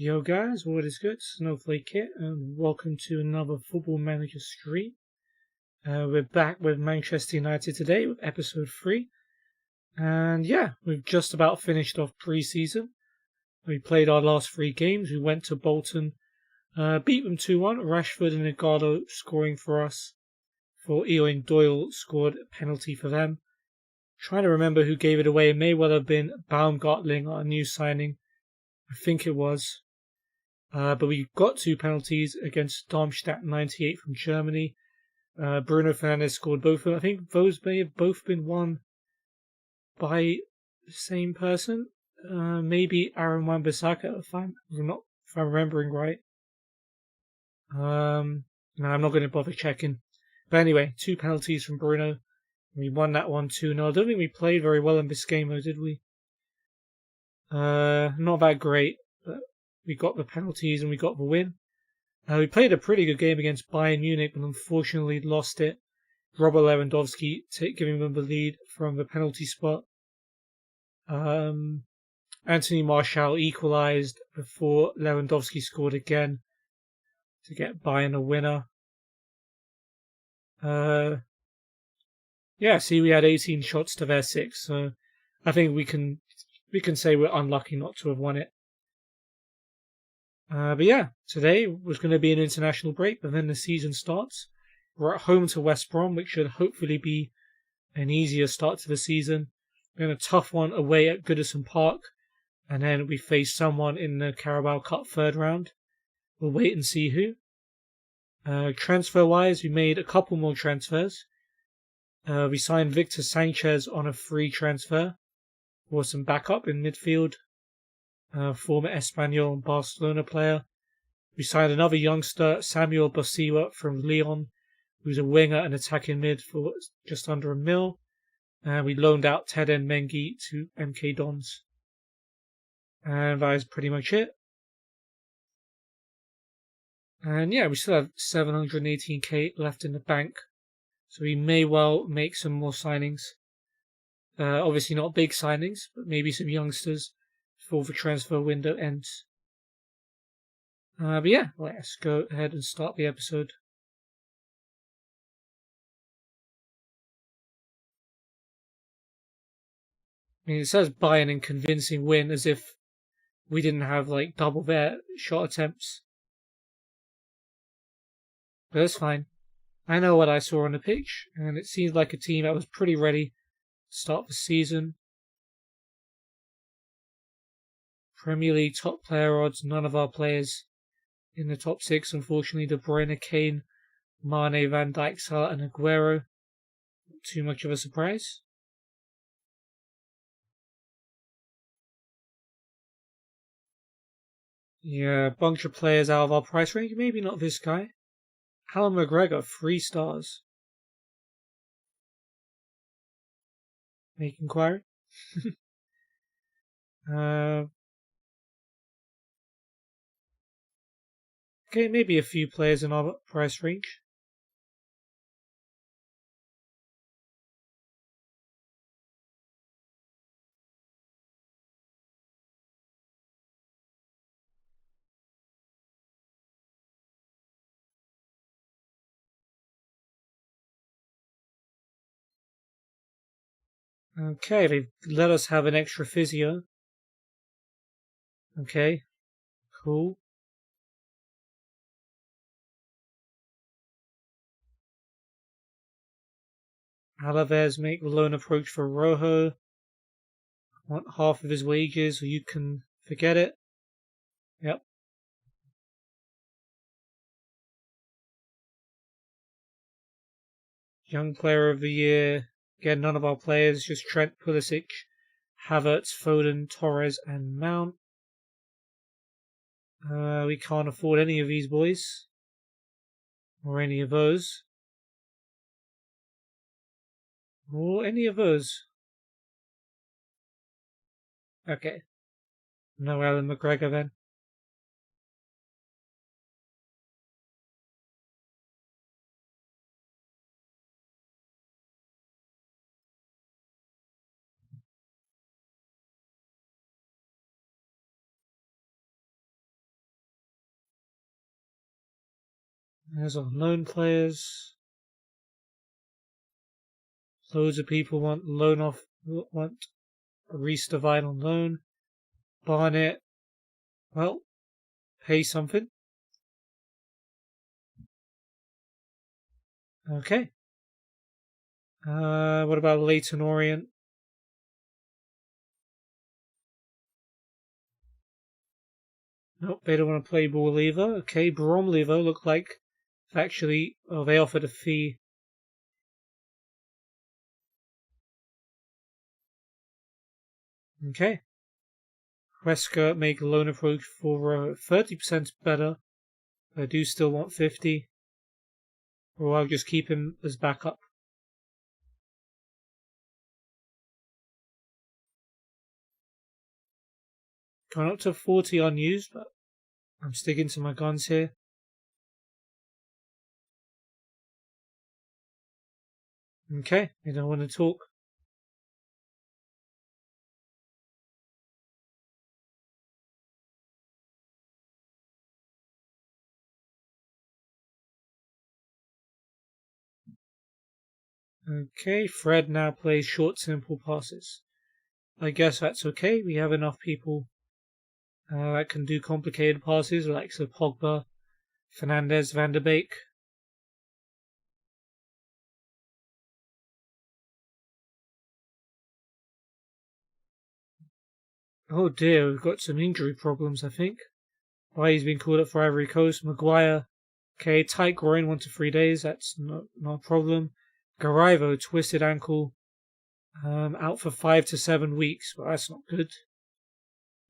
Yo guys, what is good? Snowflake here, and welcome to another Football Manager stream. We're back with Manchester United today with episode 3. And yeah, we've just about finished off pre-season. We played our last 3 games. We went to Bolton, beat them 2-1. Rashford and Edgardo scoring for us. For Eoin Doyle scored a penalty for them. Trying to remember who gave it away. It may well have been Baumgartlinger, our new signing. I think it was. But we got 2 penalties against Darmstadt 98 from Germany. Bruno Fernandes scored both of them. I think those may have both been won by the same person. Maybe Aaron Wan-Bissaka, if I'm remembering right. No, I'm not going to bother checking. But anyway, 2 penalties from Bruno. We won that one 2-0. I don't think we played very well in this game, though, did we? Not that great, but we got the penalties and we got the win. We played a pretty good game against Bayern Munich, but unfortunately lost it. Robert Lewandowski giving them the lead from the penalty spot. Anthony Martial equalised before Lewandowski scored again to get Bayern a winner. Yeah, see, we had 18 shots to their 6, so I think we can say we're unlucky not to have won it. But yeah, today was going to be an international break, but then the season starts. We're at home to West Brom, which should hopefully be an easier start to the season. Then a tough one away at Goodison Park, and then we face someone in the Carabao Cup 3rd round. We'll wait and see who. Transfer-wise, we made a couple more transfers. We signed Victor Sanchez on a free transfer for some backup in midfield. Former Espanyol and Barcelona player. We signed another youngster, Samuel Bosiwa from Lyon, who's a winger and attacking mid for just under £1 million. And we loaned out Teden Mengi to MK Dons. And that is pretty much it. And yeah, we still have 718k left in the bank, so we may well make some more signings. Obviously not big signings, but maybe some youngsters before the transfer window ends. But yeah, let's go ahead and start the episode. I mean, it says Bayern in convincing win, as if we didn't have like double their shot attempts. But that's fine. I know what I saw on the pitch, and it seemed like a team that was pretty ready to start the season. Premier League top player odds, none of our players in the top 6, unfortunately. De Bruyne, Keane, Mane, Van Dijk, Salah and Aguero. Not too much of a surprise. Yeah, a bunch of players out of our price range. Maybe not this guy. Alan McGregor, 3 stars. Make inquiry. Okay, maybe a few players in our price range. Okay, they've let us have an extra physio. Okay, cool. Alaves make the loan approach for Rojo. Want half of his wages, or you can forget it. Yep. Young player of the year. Again, none of our players, just Trent, Pulisic, Havertz, Foden, Torres, and Mount. We can't afford any of these boys. Or any of those. Or any of those. Okay. No Alan McGregor then. There's our loan players. Loads of people want Reece Devine on loan. Barnett, well, pay something. Okay. What about Leighton Orient? Nope, they don't want to play ball either. Okay, Bromley though look like actually, they offered a fee. Okay. Wesker make loan approach for 30% better. I do still want 50. Or I'll just keep him as backup. Going up to 40 unused, but I'm sticking to my guns here. Okay, you don't want to talk. Okay, Fred now plays short, simple passes. I guess that's okay. We have enough people that can do complicated passes, like Pogba, Fernandez, Van der Beek. Oh dear, we've got some injury problems, I think. Why he's been called up for Ivory Coast. Maguire, okay, tight groin, 1 to 3 days. That's not a problem. Garaivo, twisted ankle, out for 5 to 7 weeks. Well, that's not good.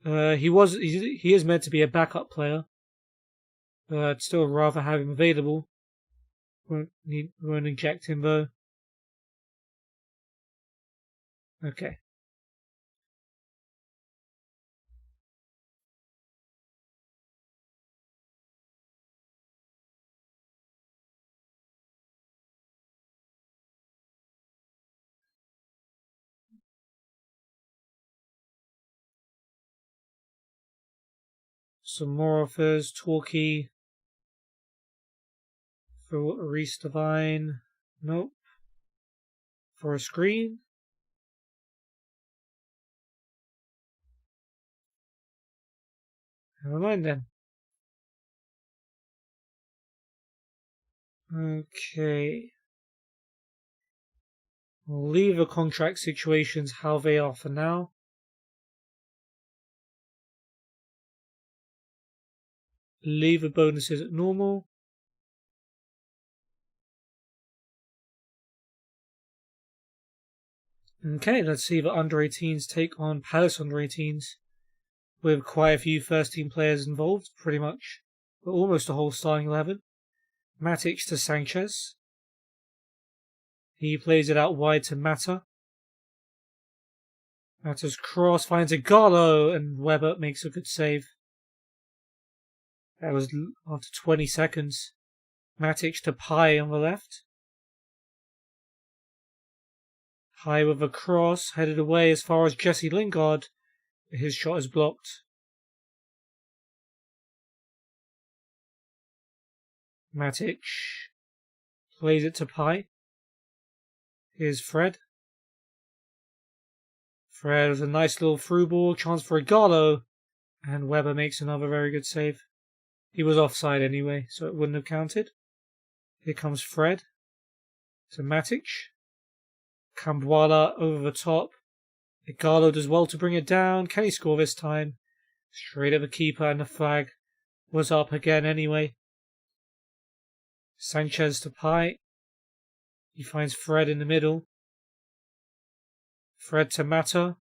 He is meant to be a backup player, but I'd still rather have him available. Won't inject him though. Okay. Some more offers. Torquay for Reece Devine. Nope. For a screen. Never mind then. Okay. We'll leave the contract situations how they are for now. Leave the bonuses at normal. Okay, let's see the under 18s take on Palace under 18s with quite a few first team players involved, pretty much, but almost a whole starting 11. Matic to Sanchez. He plays it out wide to Mata. Mata's cross finds Igalo and Webber makes a good save. That was after 20 seconds. Matic to Pai on the left. Pai with a cross, headed away as far as Jesse Lingard. His shot is blocked. Matic plays it to Pai. Here's Fred. Fred with a nice little through ball, chance for Igalo, and Webber makes another very good save. He was offside anyway, so it wouldn't have counted. Here comes Fred to Matic. Kambwala over the top. Igalo does well to bring it down. Can he score this time? Straight at the keeper, and the flag was up again anyway. Sanchez to Pai. He finds Fred in the middle. Fred to Mata.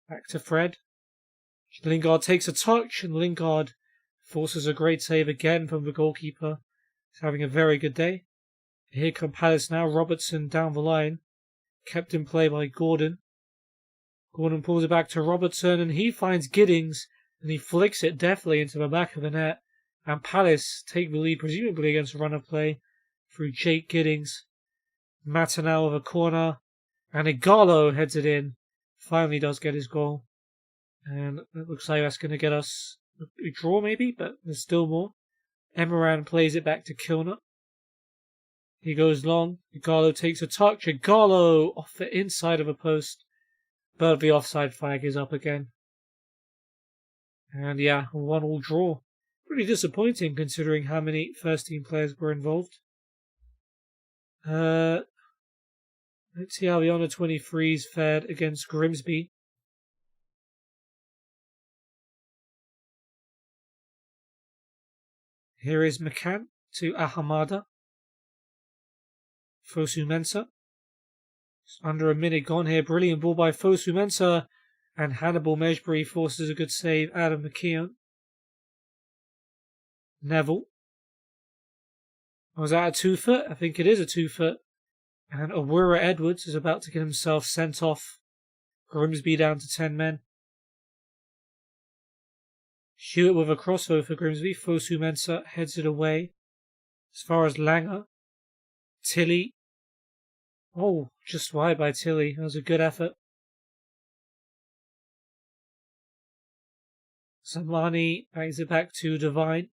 Back to Fred. Lingard takes a touch, and Lingard forces a great save again from the goalkeeper. He's having a very good day. Here come Palace now. Robertson down the line. Kept in play by Gordon. Gordon pulls it back to Robertson, and he finds Giddings, and he flicks it deftly into the back of the net. And Palace take the lead, presumably against a run of play, through Jake Giddings. Mata now with a corner, and Igalo heads it in. Finally does get his goal. And it looks like that's going to get us a draw maybe, but there's still more. Emeran plays it back to Kilner. He goes long. Igalo takes a touch. Igalo off the inside of a post. But the offside flag is up again. And yeah, 1-1 draw. Pretty disappointing considering how many first team players were involved. Let's see how the under 23s fared against Grimsby. Here is McCann to Ahamada. Fosu Mensah. Under a minute gone here. Brilliant ball by Fosu Mensah. And Hannibal Mejbri forces a good save out of McKeown. Neville. Was that a 2-foot? I think it is a 2-foot. And Awura Edwards is about to get himself sent off. Grimsby down to 10 men. Hewitt with a crossover for Grimsby. Fosu Mensah heads it away. As far as Langer. Tilly. Oh, just wide by Tilly. That was a good effort. Zamani bangs it back to Devine.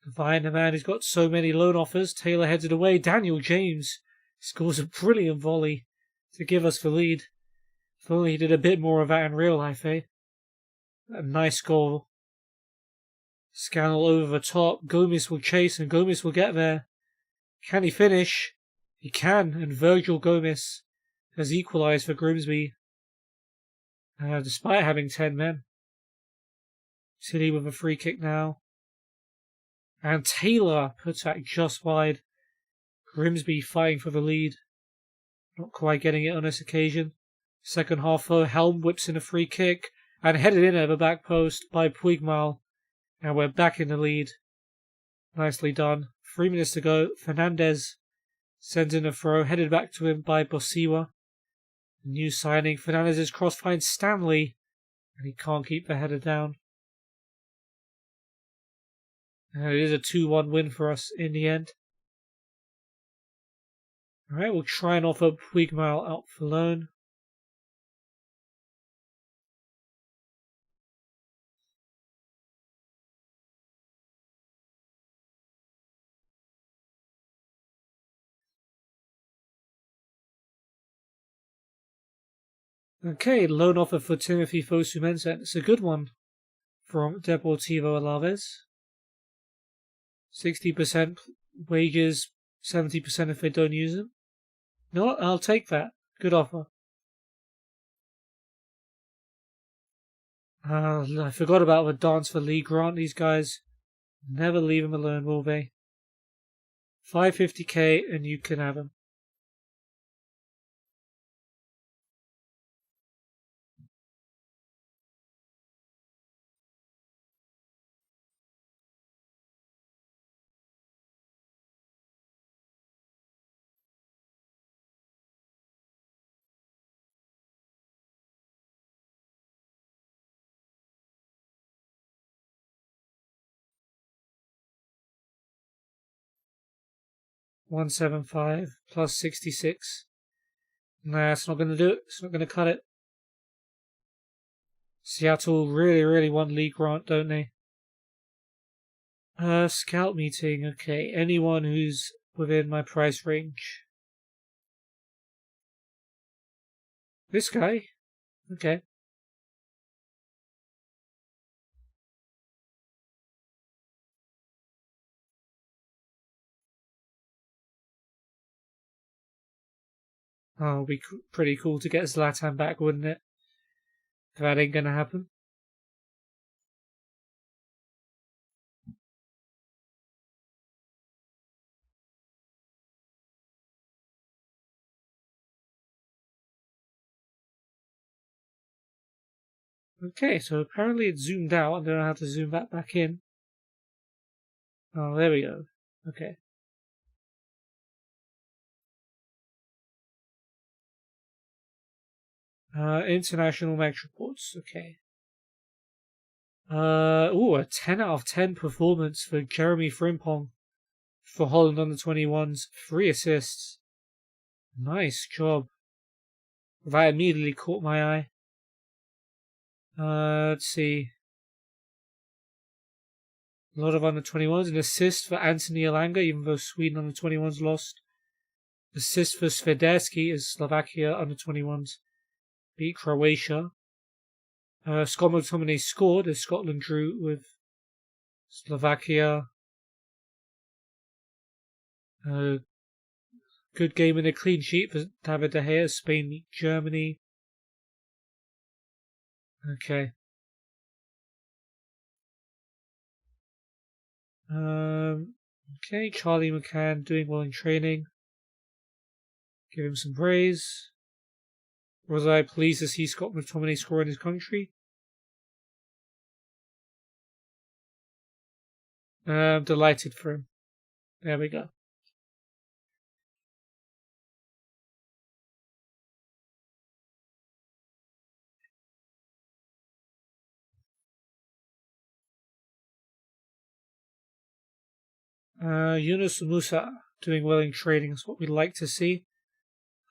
Devine, the man who's got so many loan offers. Taylor heads it away. Daniel James scores a brilliant volley to give us the lead. If only he did a bit more of that in real life, eh? A nice goal. Scannell over the top. Gomez will chase and Gomez will get there. Can he finish? He can, and Virgil Gomez has equalised for Grimsby. Despite having 10 men. Tilly with a free kick now. And Taylor puts that just wide. Grimsby fighting for the lead. Not quite getting it on this occasion. Second half though, Helm whips in a free kick and headed in at the back post by Puigmal. And we're back in the lead. Nicely done. 3 minutes to go. Fernandez sends in a throw, headed back to him by Bosiwa. New signing. Fernandez's cross finds Stanley, and he can't keep the header down. And it is a 2-1 win for us in the end. Alright, we'll try and offer Puigmal out for loan. Okay, loan offer for Timothy Fosu Mensah. It's a good one from Deportivo Alaves. 60% wages, 70% if they don't use them. No, I'll take that. Good offer. I forgot about the dance for Lee Grant. These guys never leave him alone, will they? 550k and you can have him. $175 plus 66. Nah, it's not going to do it. It's not going to cut it. Seattle really want Lee Grant, don't they? Scout meeting. Okay, anyone who's within my price range. This guy? Okay. Oh, it'd be pretty cool to get Zlatan back, wouldn't it? That ain't gonna happen. Okay, so apparently it's zoomed out. I don't know how to zoom that back in. Oh, there we go. Okay. International match reports. Okay. A 10 out of 10 performance for Jeremy Frimpong for Holland under 21s. 3 assists. Nice job. That immediately caught my eye. Let's see. A lot of under-21s. An assist for Anthony Elanga, even though Sweden under-21s lost. Assist for Sviderski as Slovakia under-21s beat Croatia. Scott McTominay scored as Scotland drew with Slovakia. Good game and a clean sheet for David De Gea. Spain beat Germany. Okay. Okay, Charlie McCann doing well in training. Give him some praise. Was I pleased to see Scott McTominay score in his country? Delighted for him. There we go. Yunus Musa doing well in training is what we'd like to see.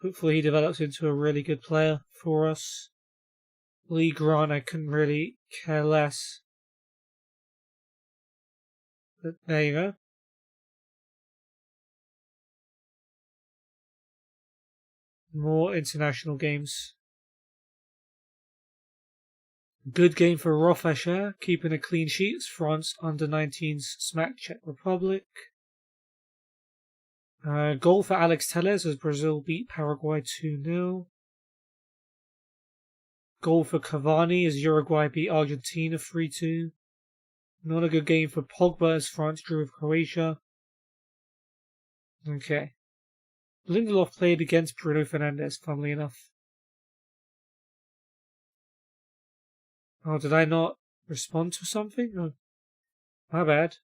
Hopefully he develops into a really good player for us. Lee Grant, I couldn't really care less. But there you go. More international games. Good game for Rofasher, keeping a clean sheet. France under-19s smacked Czech Republic. Goal for Alex Telles as Brazil beat Paraguay 2-0. Goal for Cavani as Uruguay beat Argentina 3-2. Not a good game for Pogba as France drew with Croatia. Okay. Lindelof played against Bruno Fernandes, funnily enough. Oh, did I not respond to something? Oh, my bad.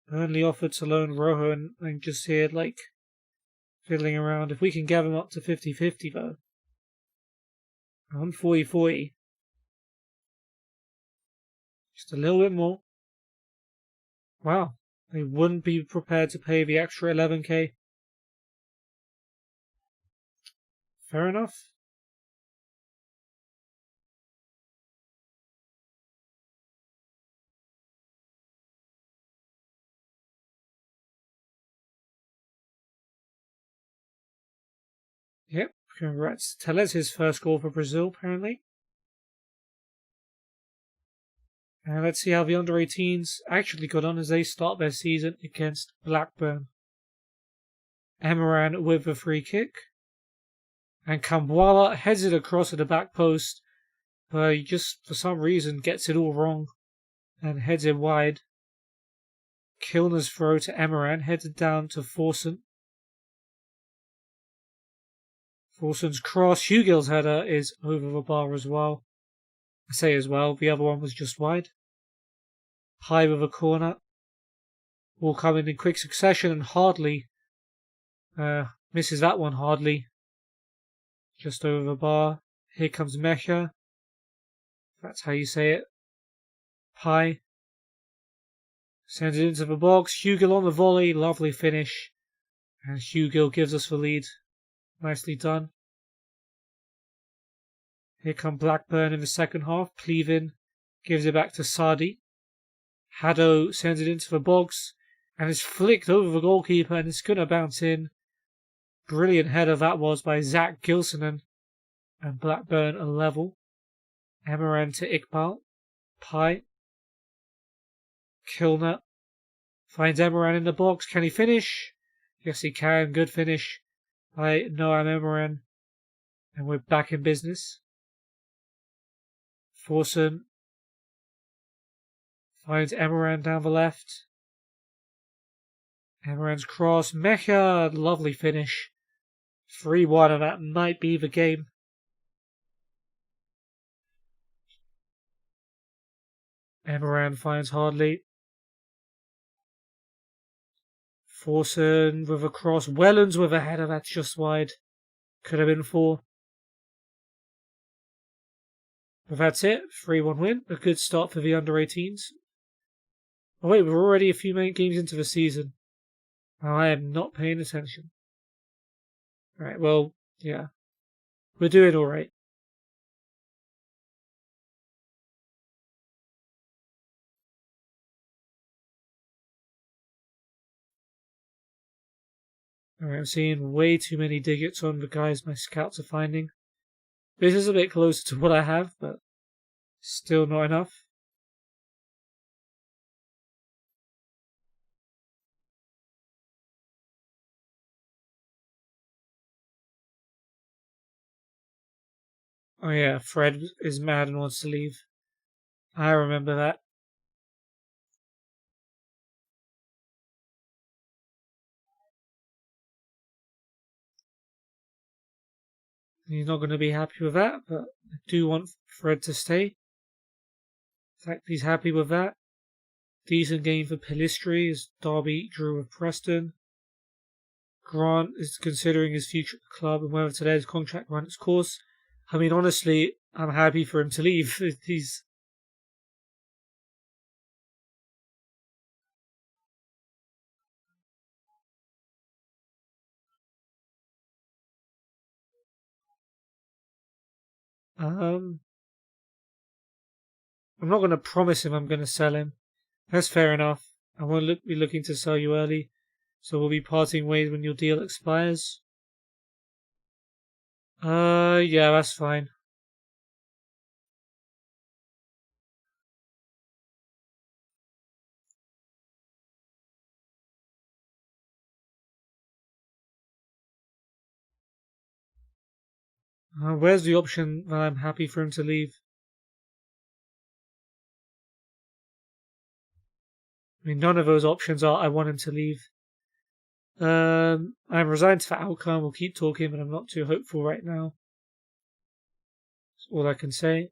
Burnley offered to loan Rojo and just here, like, fiddling around. If we can get him up to 50-50, though. I'm 40-40. Just a little bit more. Wow. They wouldn't be prepared to pay the extra 11k. Fair enough. Yep, congrats. Telles his first goal for Brazil, apparently. And let's see how the under-18s actually got on as they start their season against Blackburn. Emeran with a free kick. And Kambuala heads it across at the back post, but he just, for some reason, gets it all wrong and heads it wide. Kilner's throw to Emeran, headed down to Forsen. Forsen's cross. Hugill's header is over the bar as well. I say as well, the other one was just wide. High with a corner. All coming in quick succession and Hardley misses that one hardly. Just over the bar. Here comes Mecha. That's how you say it. Pie. Sends it into the box. Hugill on the volley. Lovely finish. And Hugill gives us the lead. Nicely done. Here come Blackburn in the second half. Pleven gives it back to Sardi. Haddo sends it into the box and it's flicked over the goalkeeper and it's going to bounce in. Brilliant header that was by Zach Gilsonen. And Blackburn a level. Emeran to Iqbal. Pie. Kilner finds Emeran in the box. Can he finish? Yes, he can. Good finish by Noam Emeran. And we're back in business. Forsen finds Emeran down the left. Emeran's cross. Mecha, lovely finish. 3-1, and that might be the game. Emeran finds Hardley. Forsen with a cross. Wellens with a header, that's just wide. Could have been 4. But that's it. 3-1 win. A good start for the under-18s. Oh wait, we're already a few games into the season. I am not paying attention. Alright, well, yeah. We're doing alright. Alright, I'm seeing way too many digits on the guys my scouts are finding. This is a bit closer to what I have, but still not enough. Oh yeah, Fred is mad and wants to leave. I remember that. He's not going to be happy with that, but I do want Fred to stay. In fact, he's happy with that. Decent game for Pellistri as Derby drew with Preston. Grant is considering his future at the club and whether to let his contract run its course. I mean, honestly, I'm happy for him to leave. He's... I'm not going to promise him I'm going to sell him. That's fair enough. I won't be looking to sell you early, so we'll be parting ways when your deal expires. Yeah, that's fine. Where's the option that I'm happy for him to leave? I mean, none of those options are I want him to leave. I'm resigned to the outcome. We'll keep talking, but I'm not too hopeful right now. That's all I can say.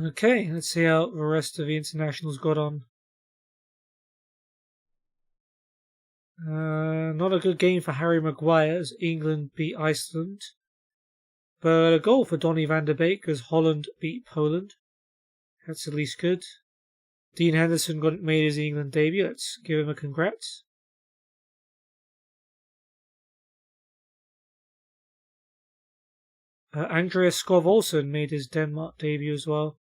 Okay, let's see how the rest of the internationals got on. Not a good game for Harry Maguire as England beat Iceland. But a goal for Donny van der Beek as Holland beat Poland. That's at least good. Dean Henderson made his England debut. Let's give him a congrats. Andreas Skov Olsen made his Denmark debut as well.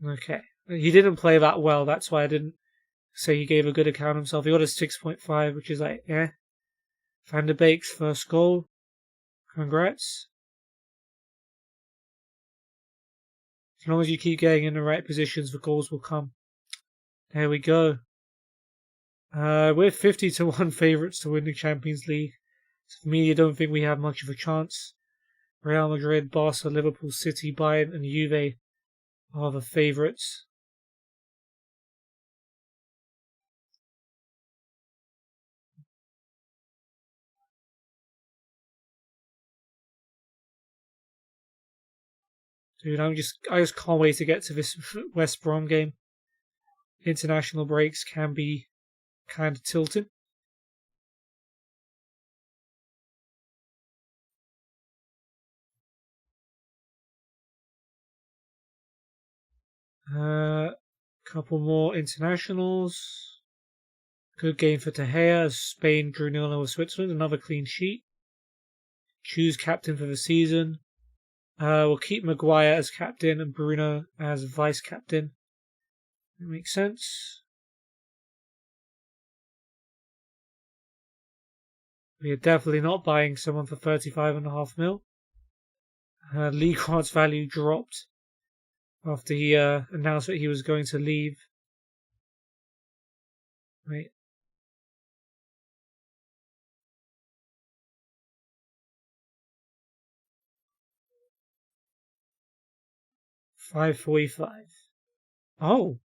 Okay. He didn't play that well, that's why I didn't say he gave a good account of himself. He got a 6.5, which is like, eh. Van der Beek's first goal. Congrats. As long as you keep getting in the right positions, the goals will come. There we go. We're 50-1 favourites to win the Champions League. So for me, I don't think we have much of a chance. Real Madrid, Barca, Liverpool, City, Bayern, and Juve are the favourites. Dude, I just can't wait to get to this West Brom game. International breaks can be kind of tilting. Couple more internationals. Good game for De Gea as Spain drew 0-0 with Switzerland. Another clean sheet. Choose captain for the season. We'll keep Maguire as captain and Bruno as vice captain. That makes sense. We are definitely not buying someone for 35.5 mil. Lee Grant's value dropped after he announced that he was going to leave. Wait. $5.45. Oh.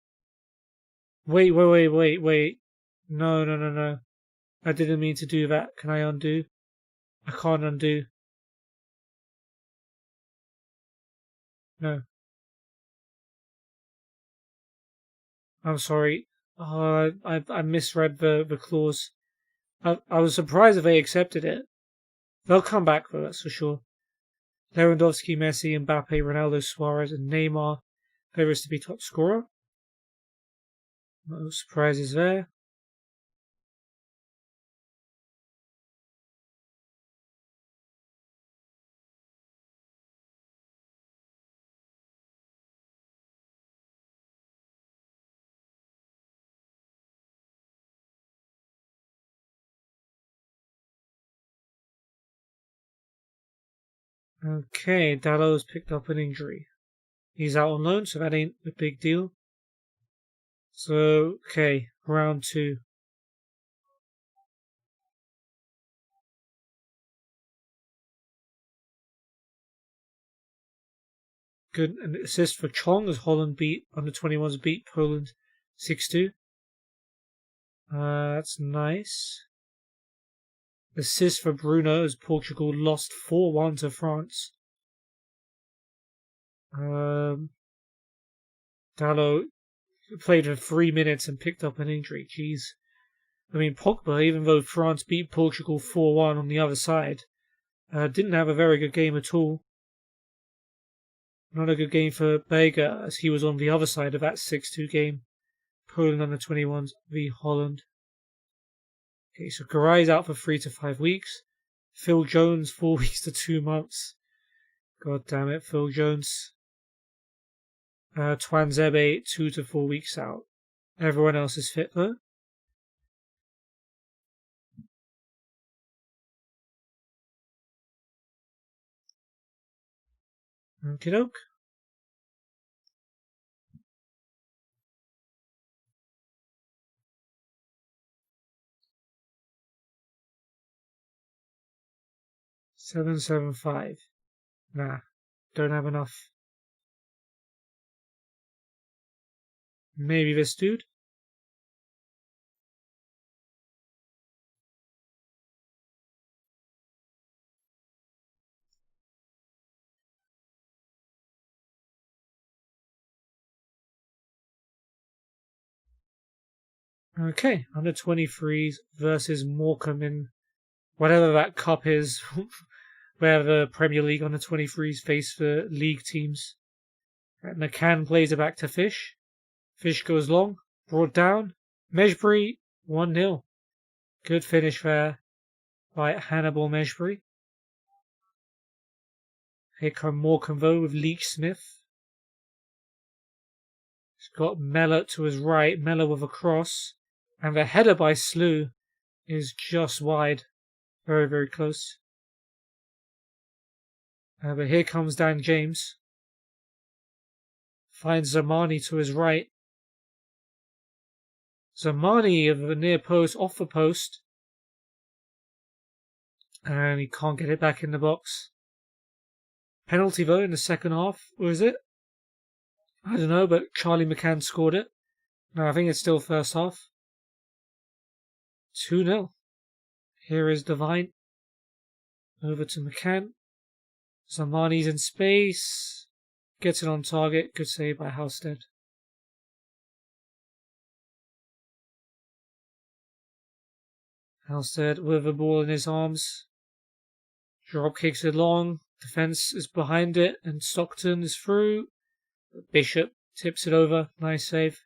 Wait. No. I didn't mean to do that. Can I undo? I can't undo. No. I'm sorry. I misread the clause. I was surprised if they accepted it. They'll come back though, that's for sure. Lewandowski, Messi, Mbappe, Ronaldo, Suarez, and Neymar. There is to be top scorer. No surprises there. Okay, Dallow's picked up an injury. He's out on loan, so that ain't a big deal. So, okay, round 2. Good, an assist for Chong as Holland under-21s beat Poland 6-2. That's nice. Assist for Bruno as Portugal lost 4-1 to France. Dalot played for 3 minutes and picked up an injury. Jeez. I mean, Pogba, even though France beat Portugal 4-1 on the other side, didn't have a very good game at all. Not a good game for Bega, as he was on the other side of that 6-2 game. Poland under-21s v Holland. Okay, so Garai's out for 3 to 5 weeks. Phil Jones, 4 weeks to 2 months. God damn it, Phil Jones. Twanzebe, 2 to 4 weeks out. Everyone else is fit though. Okie doke. $775. Nah, don't have enough. Maybe this dude? Okay, under 23s versus Morecambe in whatever that cup is, where the Premier League under 23s face the league teams. McCann plays it back to Fish. Fish goes long, brought down. Mejbri, 1-0. Good finish there by Hannibal Mejbri. Here come Morecambe though with Leach Smith. He's got Mellor to his right, Mellor with a cross. And the header by Slew is just wide. Very, very close. But here comes Dan James. Finds Zamani to his right. Zamani of the near post, off the post. And he can't get it back in the box. Penalty though in the second half, or is it? I don't know, but Charlie McCann scored it. No, I think it's still first half. 2-0. Here is Devine. Over to McCann. Zamani's in space. Gets it on target. Good save by Halstead. Halstead with the ball in his arms. Drop kicks it long. Defence is behind it. And Stockton is through. Bishop tips it over. Nice save.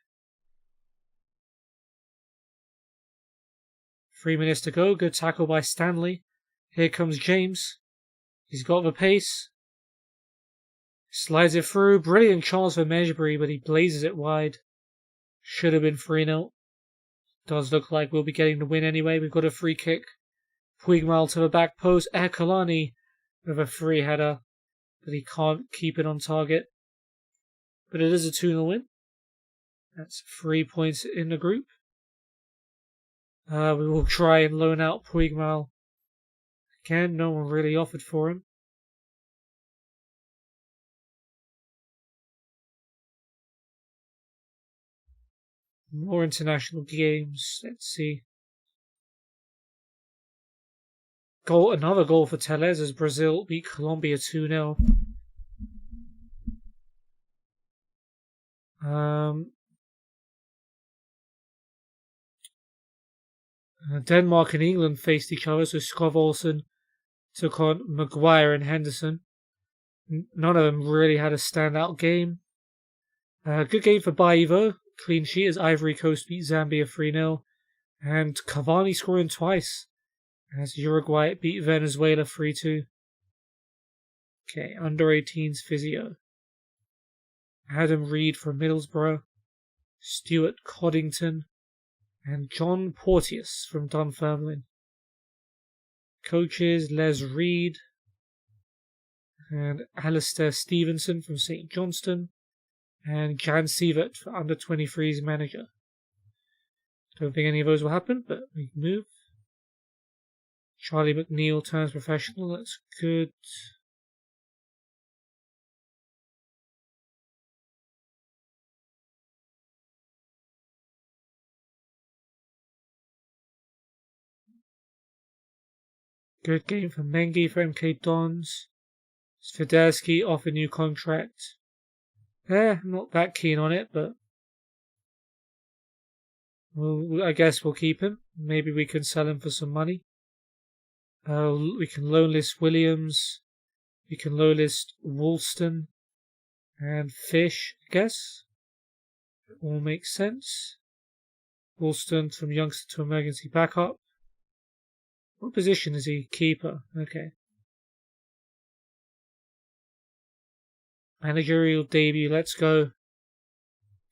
3 minutes to go. Good tackle by Stanley. Here comes James. He's got the pace. Slides it through. Brilliant chance for Mejbri, but he blazes it wide. Should have been 3-0. Does look like we'll be getting the win anyway. We've got a free kick. Puigmal to the back post. Erkalani with a free header, but he can't keep it on target. But it is a 2-0 win. That's 3 points in the group. We will try and loan out Puigmal. Again, no one really offered for him. More international games. Let's see. Another goal for Tellez as Brazil beat Colombia 2-0. Denmark and England faced each other, so Skov Olsen took on Maguire and Henderson. None of them really had a standout game. Good game for Baivo. clean sheet as Ivory Coast beat Zambia 3-0. And Cavani scoring twice as Uruguay beat Venezuela 3-2. Okay, under 18s physio. Adam Reed from Middlesbrough, Stuart Coddington, and John Porteous from Dunfermline. Coaches Les Reed and Alistair Stevenson from St Johnstone, and Jan Sievert for under 23's manager. Don't think any of those will happen, but we can move. Charlie McNeil turns professional, that's good. Good game for Mengi for MK Dons. Swiderski off a new contract. Not that keen on it, but I guess we'll keep him. Maybe we can sell him for some money. We can loan list Williams. We can loan list Woolston and Fish, I guess. It all makes sense. Woolston from youngster to emergency backup. What position is he? Keeper. Okay. Managerial debut. Let's go.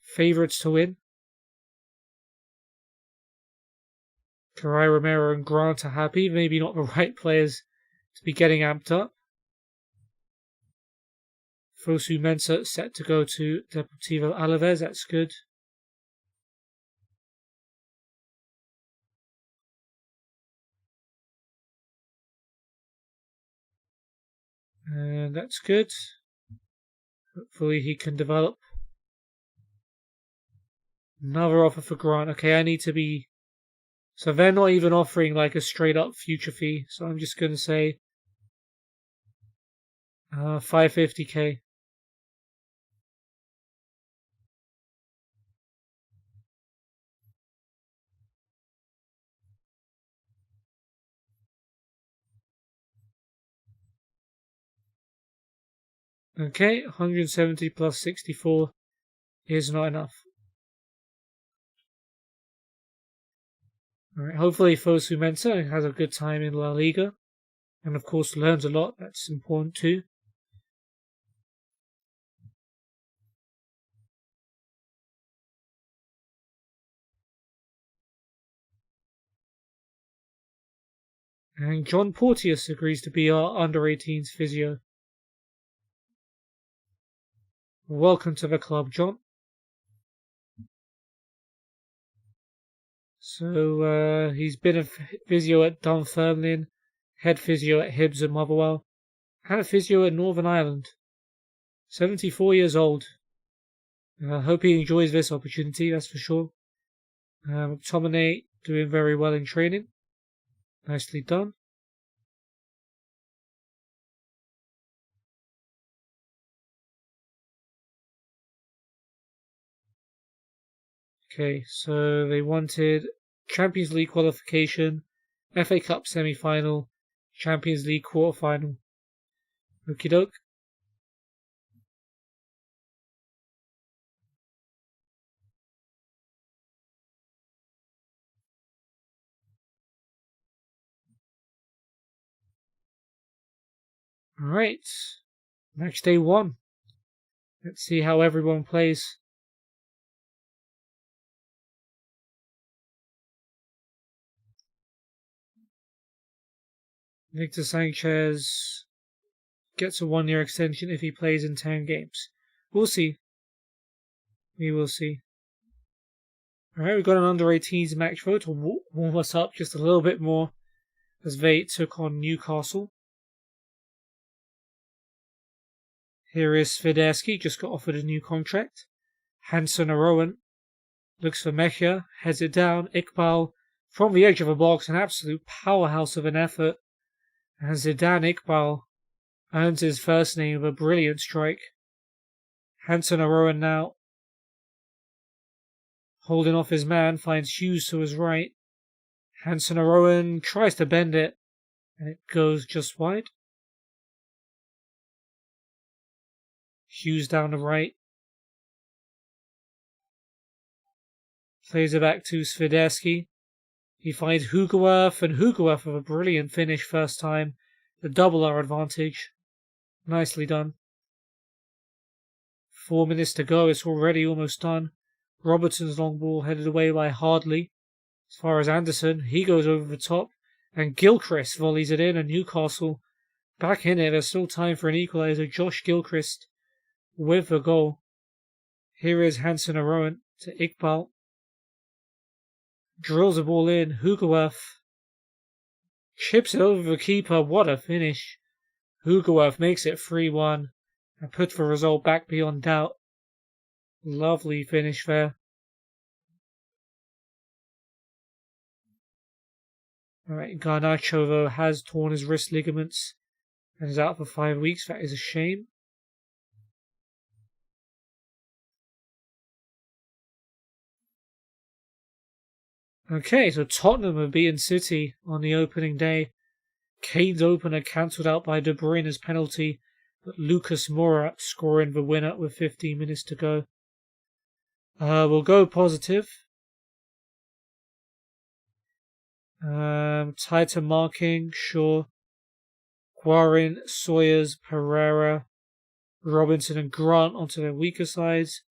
Favourites to win. Karai Romero and Grant are happy. Maybe not the right players to be getting amped up. Fosu Mensah set to go to Deportivo Alaves. That's good. And that's good. Hopefully he can develop. Another offer for Grant. Okay, I need to be... So they're not even offering like a straight up future fee. So I'm just going to say 550k. Okay, 170 plus 64 is not enough. Alright, hopefully Fosu Mensah has a good time in La Liga. And of course learns a lot, that's important too. And John Porteous agrees to be our under-18s physio. Welcome to the club, John. So he's been a physio at Dunfermline, head physio at Hibs and Motherwell, and a physio at Northern Ireland. 74 years old. I hope he enjoys this opportunity, that's for sure. McTominay doing very well in training. Nicely done. Okay, so they wanted Champions League qualification, FA Cup semi-final, Champions League quarter-final. Okie doke. Alright, match day 1. Let's see how everyone plays. Victor Sanchez gets a 1-year extension if he plays in 10 games. We'll see. We will see. Alright, we've got an under-18s match vote to warm us up just a little bit more as they took on Newcastle. Here is Swiderski, just got offered a new contract. Hansen Arowan looks for Mejia, heads it down. Iqbal from the edge of the box, an absolute powerhouse of an effort. And Zidane Iqbal earns his first name with a brilliant strike. Hansen Arowan now holding off his man, finds Hughes to his right. Hansen Arowan tries to bend it, and it goes just wide. Hughes down the right. Plays it back to Swiderski. He finds Hugoworth, and Hugoworth with a brilliant finish first time. The double our advantage. Nicely done. 4 minutes to go. It's already almost done. Robertson's long ball headed away by Hardley. As far as Anderson, he goes over the top. And Gilchrist volleys it in, and Newcastle back in it. There's still time for an equaliser. Josh Gilchrist with the goal. Here is Hansen Arowan to Iqbal. Drills the ball in. Hugoworth chips it over the keeper. What a finish. Hugoworth makes it 3-1 and puts the result back beyond doubt. Lovely finish there. Alright, Garnacho though has torn his wrist ligaments and is out for 5 weeks. That is a shame. Okay, so Tottenham have beaten City on the opening day. Kane's opener cancelled out by De Bruyne's penalty, but Lucas Moura scoring the winner with 15 minutes to go. We'll go positive. Tighter marking, sure. Guarin, Sawyers, Pereira, Robinson and Grant onto their weaker sides.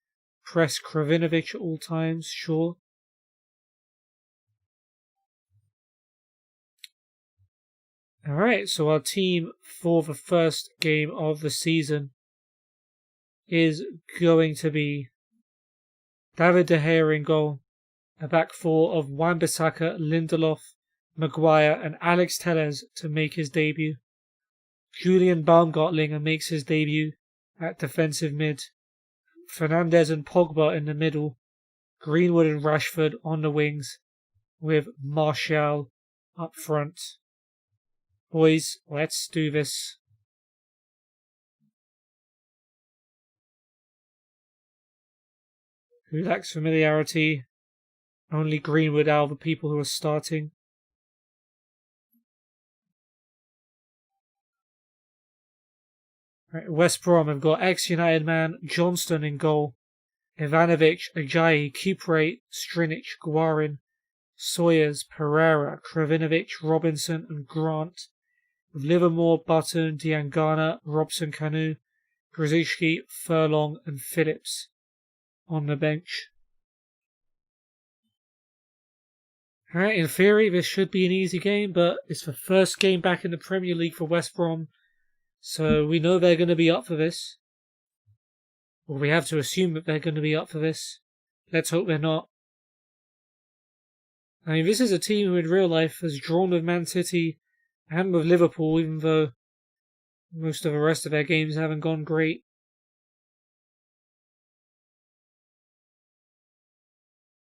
Press Kravinovic at all times, sure. Alright, so our team for the first game of the season is going to be David De Gea in goal, a back four of Wan-Bissaka, Lindelof, Maguire and Alex Telles to make his debut. Julian Baumgartlinger makes his debut at defensive mid. Fernandes and Pogba in the middle. Greenwood and Rashford on the wings, with Martial up front. Boys, let's do this. Who lacks familiarity? Only Greenwood out of the people who are starting. Right, West Brom have got ex-United man Johnston in goal. Ivanovic, Ajayi, Kipre, Strinic, Guarin, Sawyers, Pereira, Kravinovic, Robinson and Grant. With Livermore, Button, Diangana, Robson Kanu, Grzycki, Furlong and Phillips on the bench. Alright, in theory this should be an easy game, but it's the first game back in the Premier League for West Brom, so we know they're going to be up for this. Or we have to assume that they're going to be up for this. Let's hope they're not. I mean, this is a team who in real life has drawn with Man City and with Liverpool, even though most of the rest of their games haven't gone great.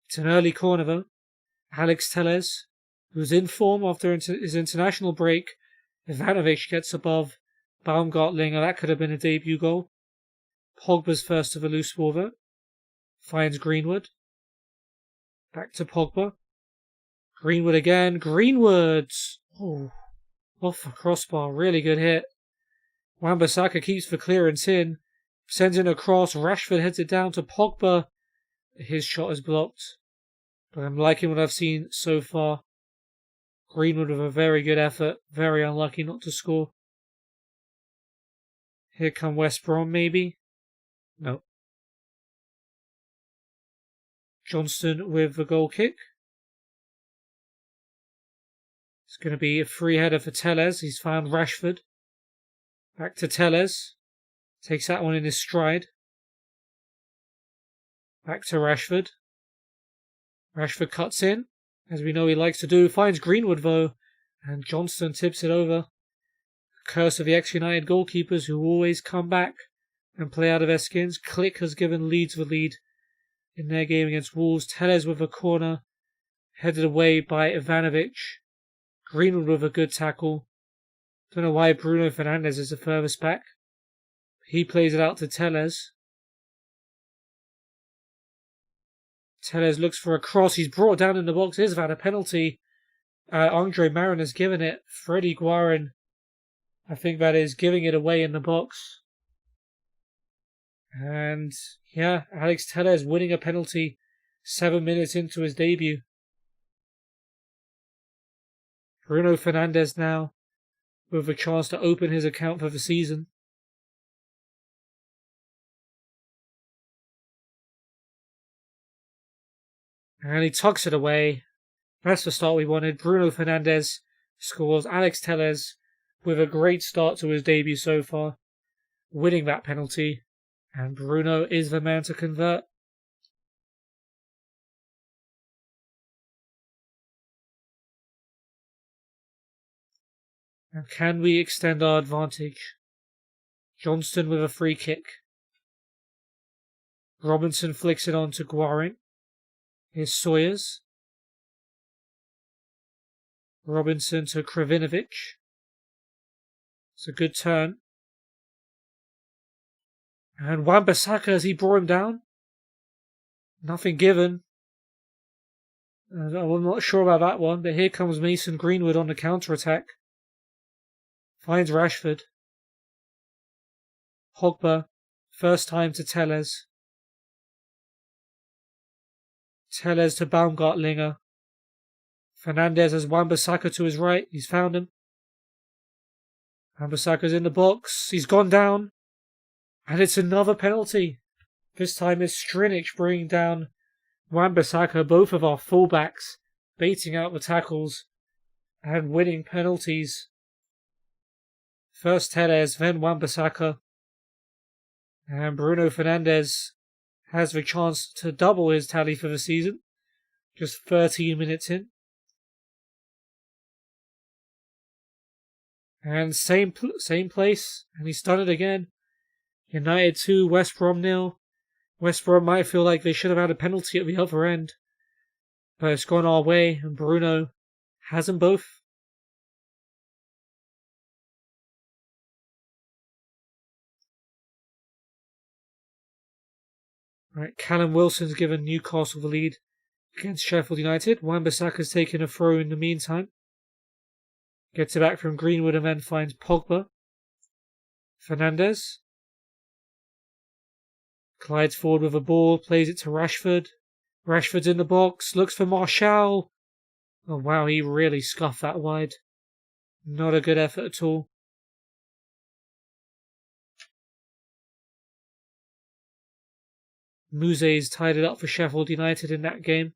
It's an early corner though. Alex Telles, who's in form after his international break. Ivanovic gets above Baumgartlinger. That could have been a debut goal. Pogba's first of a loose ball though. Finds Greenwood. Back to Pogba. Greenwood again. Greenwood! Oh, off the crossbar. Really good hit. Wan-Bissaka keeps the clearance in. Sends in a cross. Rashford heads it down to Pogba. His shot is blocked. But I'm liking what I've seen so far. Greenwood with a very good effort. Very unlucky not to score. Here come West Brom maybe. No. Johnston with the goal kick. It's going to be a free header for Telles. He's found Rashford. Back to Telles. Takes that one in his stride. Back to Rashford. Rashford cuts in, as we know he likes to do. Finds Greenwood though, and Johnston tips it over. Curse of the ex-United goalkeepers who always come back and play out of their skins. Click has given Leeds the lead in their game against Wolves. Telles with a corner, headed away by Ivanovic. Greenwood with a good tackle. Don't know why Bruno Fernandes is the furthest back. He plays it out to Telles. Telles looks for a cross. He's brought down in the box. He's had a penalty. Andre Marin has given it. Freddie Guarin, I think that is, giving it away in the box. And yeah, Alex Telles winning a penalty. 7 minutes into his debut. Bruno Fernandes now with a chance to open his account for the season. And he tucks it away. That's the start we wanted. Bruno Fernandes scores. Alex Telles with a great start to his debut so far, winning that penalty. And Bruno is the man to convert. And can we extend our advantage? Johnston with a free kick. Robinson flicks it on to Guarin. Here's Sawyers. Robinson to Kravinovic. It's a good turn. And Wan-Bissaka, as he brought him down. Nothing given. I'm not sure about that one, but here comes Mason Greenwood on the counter-attack. Finds Rashford. Pogba, first time to Telles. Telles to Baumgartlinger. Fernandes has Wan-Bissaka to his right. He's found him. Wan-Bissaka's in the box. He's gone down. And it's another penalty. This time it's Strinic bringing down Wan-Bissaka, both of our fullbacks, baiting out the tackles and winning penalties. First Telles, then Wan-Bissaka. And Bruno Fernandes has the chance to double his tally for the season. Just 13 minutes in. And same place, and he's done it again. United 2, West Brom 0. West Brom might feel like they should have had a penalty at the other end, but it's gone our way, and Bruno has them both. Right, Callum Wilson's given Newcastle the lead against Sheffield United. Wan-Bissaka's taken a throw in the meantime. Gets it back from Greenwood and then finds Pogba. Fernandes. Glides forward with a ball, plays it to Rashford. Rashford's in the box, looks for Martial. Oh wow, he really scuffed that wide. Not a good effort at all. Muse's tied it up for Sheffield United in that game.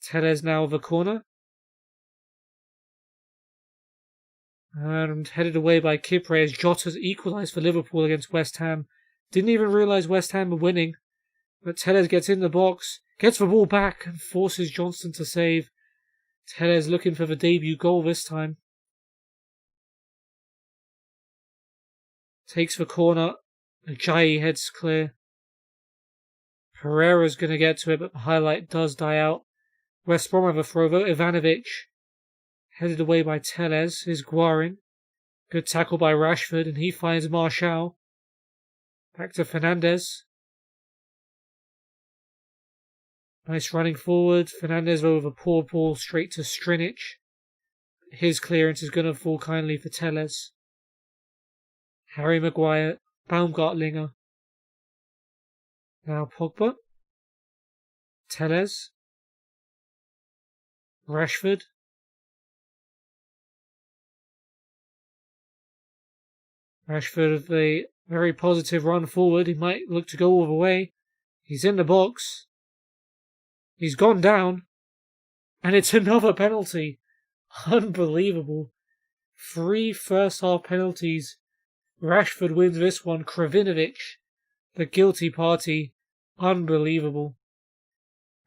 Telles now with a corner. And headed away by Kipre as Jota's equalised for Liverpool against West Ham. Didn't even realise West Ham were winning. But Telles gets in the box, gets the ball back and forces Johnston to save. Telles looking for the debut goal this time. Takes the corner. Ajayi heads clear. Pereira's going to get to it, but the highlight does die out. West Brom have a throw though. Ivanovic. Headed away by Telles. Is Guarin. Good tackle by Rashford, and he finds Martial. Back to Fernandes. Nice running forward. Fernandes over a poor ball straight to Strinic. His clearance is going to fall kindly for Telles. Harry Maguire. Baumgartlinger. Now Pogba. Telles. Rashford. Rashford with a very positive run forward. He might look to go all the way. He's in the box. He's gone down. And it's another penalty. Unbelievable. 3 first half penalties. Rashford wins this one. Kravinovic, the guilty party. Unbelievable.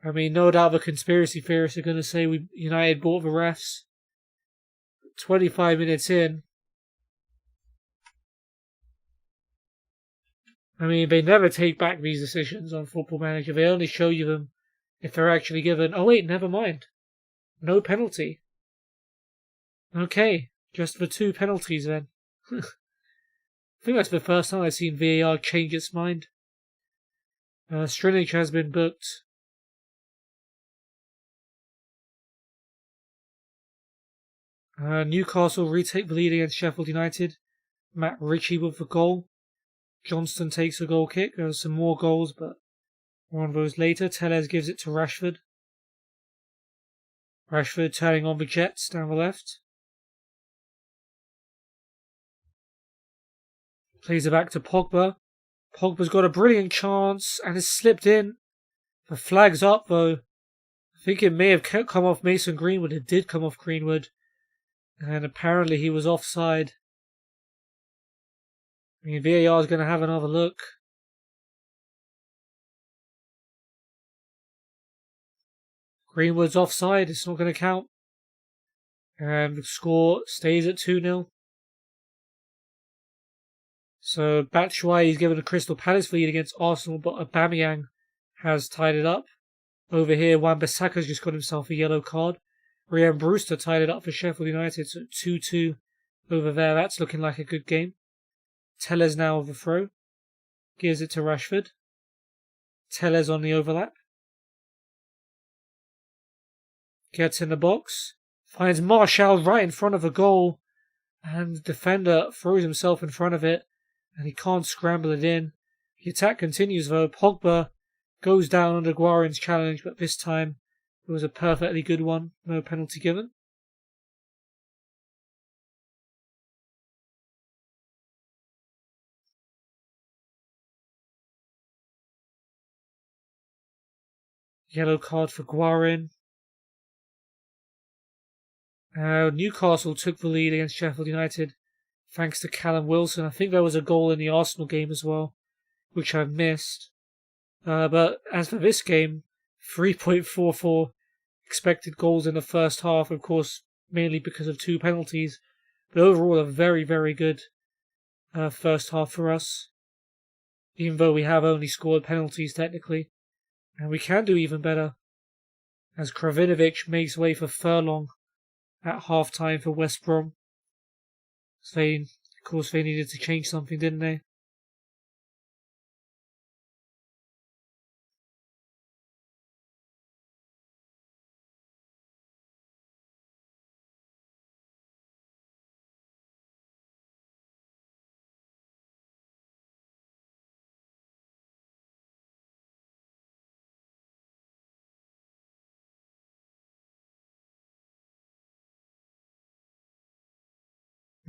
I mean, no doubt the conspiracy theorists are going to say United bought the refs. 25 minutes in. I mean, they never take back these decisions on Football Manager. They only show you them if they're actually given. Oh wait, never mind. No penalty. Okay, just the 2 penalties then. I think that's the first time I've seen VAR change its mind. Strinic has been booked. Newcastle retake the lead against Sheffield United. Matt Ritchie with the goal. Johnston takes a goal kick. There was some more goals, but one of those later. Tellez gives it to Rashford. Rashford turning on the Jets down the left. Plays it back to Pogba. Pogba's got a brilliant chance and has slipped in. The flag's up though. I think it may have come off Mason Greenwood. It did come off Greenwood. And apparently he was offside. I mean, VAR is going to have another look. Greenwood's offside. It's not going to count. And the score stays at 2-0. So Batshuayi's given a Crystal Palace lead against Arsenal, but Aubameyang has tied it up. Over here, Wan-Bissaka's just got himself a yellow card. Ryan Brewster tied it up for Sheffield United, so 2-2 over there. That's looking like a good game. Tellez now with the throw. Gives it to Rashford. Tellez on the overlap. Gets in the box. Finds Martial right in front of the goal. And the defender throws himself in front of it. And he can't scramble it in. The attack continues though. Pogba goes down under Guarin's challenge, but this time it was a perfectly good one. No penalty given. Yellow card for Guarin. Newcastle took the lead against Sheffield United thanks to Callum Wilson. I think there was a goal in the Arsenal game as well, which I've missed. But as for this game, 3.44 expected goals in the first half, of course, mainly because of 2 penalties. But overall, a very, very good first half for us, even though we have only scored penalties technically. And we can do even better, as Kravinovic makes way for Furlong at half-time for West Brom. So of course, they needed to change something, didn't they?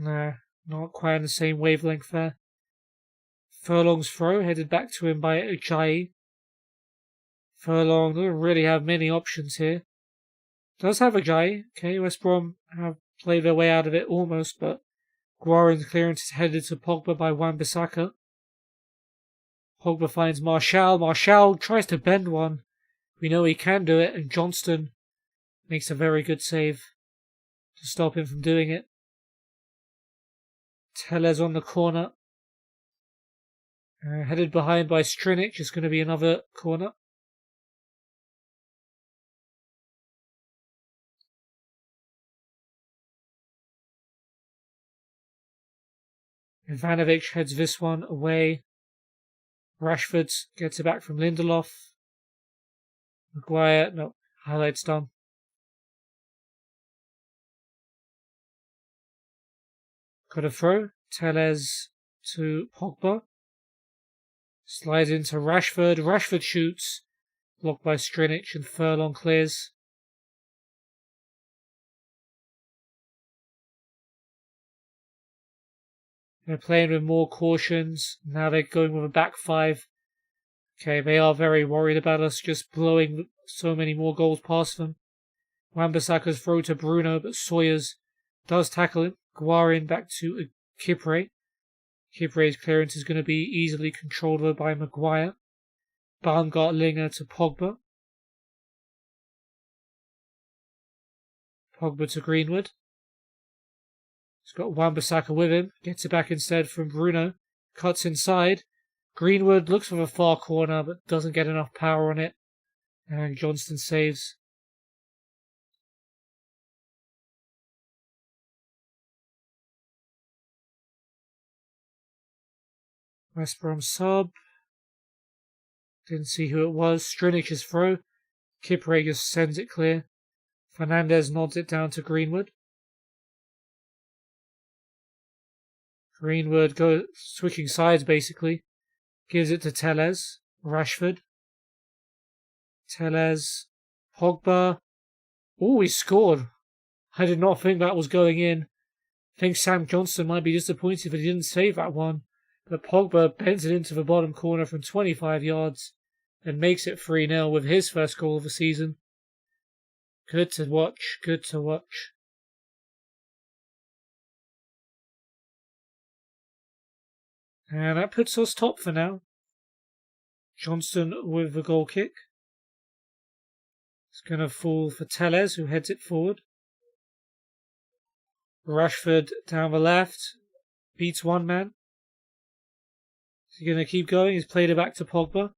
Nah, not quite on the same wavelength there. Furlong's throw headed back to him by Ajayi. Furlong doesn't really have many options here. Does have Ajayi. Okay, West Brom have played their way out of it almost, but Guarin's clearance is headed to Pogba by Wan-Bissaka. Pogba finds Martial. Martial tries to bend one. We know he can do it, and Johnston makes a very good save to stop him from doing it. Tellez on the corner. Headed behind by Strinic. It's going to be another corner. Ivanovic heads this one away. Rashford gets it back from Lindelof. Maguire, no, highlights done. Got a throw. Tellez to Pogba. Slides into Rashford. Rashford shoots. Blocked by Strinic and Furlong clears. They're playing with more cautions. Now they're going with a back 5. Okay, they are very worried about us just blowing so many more goals past them. Wan-Bissaka's throw to Bruno, but Sawyers does tackle him. Guarin back to Kipre. Kipre's clearance is going to be easily controlled by Maguire. Baumgartlinger to Pogba. Pogba to Greenwood. He's got Wan-Bissaka with him. Gets it back instead from Bruno. Cuts inside. Greenwood looks for the far corner but doesn't get enough power on it. And Johnston saves. West Brom sub. Didn't see who it was. Strinic's throw. Kipre just sends it clear. Fernandez nods it down to Greenwood. Greenwood goes switching sides basically. Gives it to Telles. Rashford. Telles. Pogba. Oh, he scored. I did not think that was going in. I think Sam Johnson might be disappointed that he didn't save that one. But Pogba bends it into the bottom corner from 25 yards and makes it 3-0 with his first goal of the season. Good to watch. Good to watch. And that puts us top for now. Johnson with the goal kick. It's going to fall for Telles, who heads it forward. Rashford down the left. Beats one man. Is he going to keep going? He's played it back to Pogba.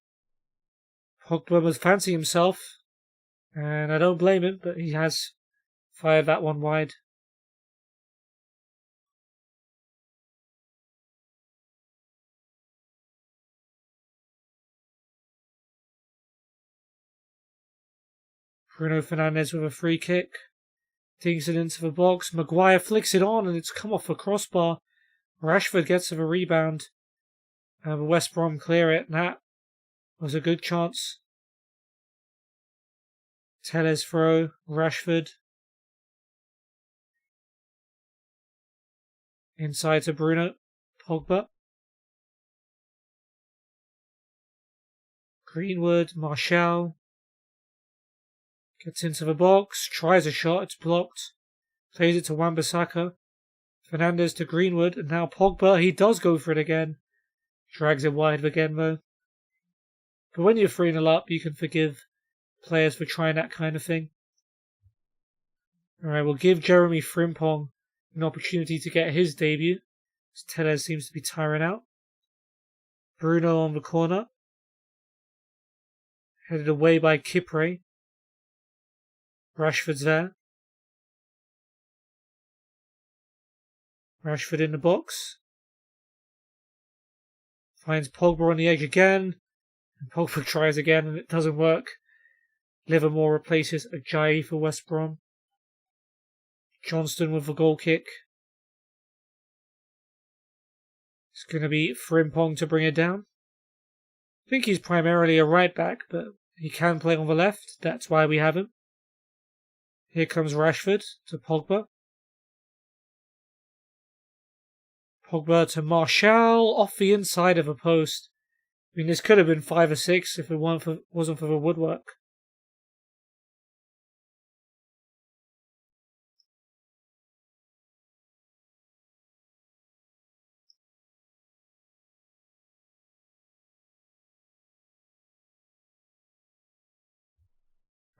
Pogba must fancy himself. And I don't blame him, but he has fired that one wide. Bruno Fernandes with a free kick. Dinks it into the box. Maguire flicks it on and it's come off the crossbar. Rashford gets the rebound. And West Brom clear it. That was a good chance. Telles throw. Rashford. Inside to Bruno. Pogba. Greenwood. Martial. Gets into the box. Tries a shot. It's blocked. Plays it to Wan-Bissaka. Fernandes to Greenwood. And now Pogba. He does go for it again. Drags it wide again though. But when you're 3-0 up, you can forgive players for trying that kind of thing. Alright, we'll give Jeremy Frimpong an opportunity to get his debut. As Telles seems to be tiring out. Bruno on the corner. Headed away by Kipre. Rashford's there. Rashford in the box. Finds Pogba on the edge again. And Pogba tries again and it doesn't work. Livermore replaces Ajayi for West Brom. Johnston with the goal kick. It's going to be Frimpong to bring it down. I think he's primarily a right back, but he can play on the left. That's why we have him. Here comes Rashford to Pogba. Pogba to Martial off the inside of a post. I mean, this could have been 5 or 6 if it wasn't for the woodwork.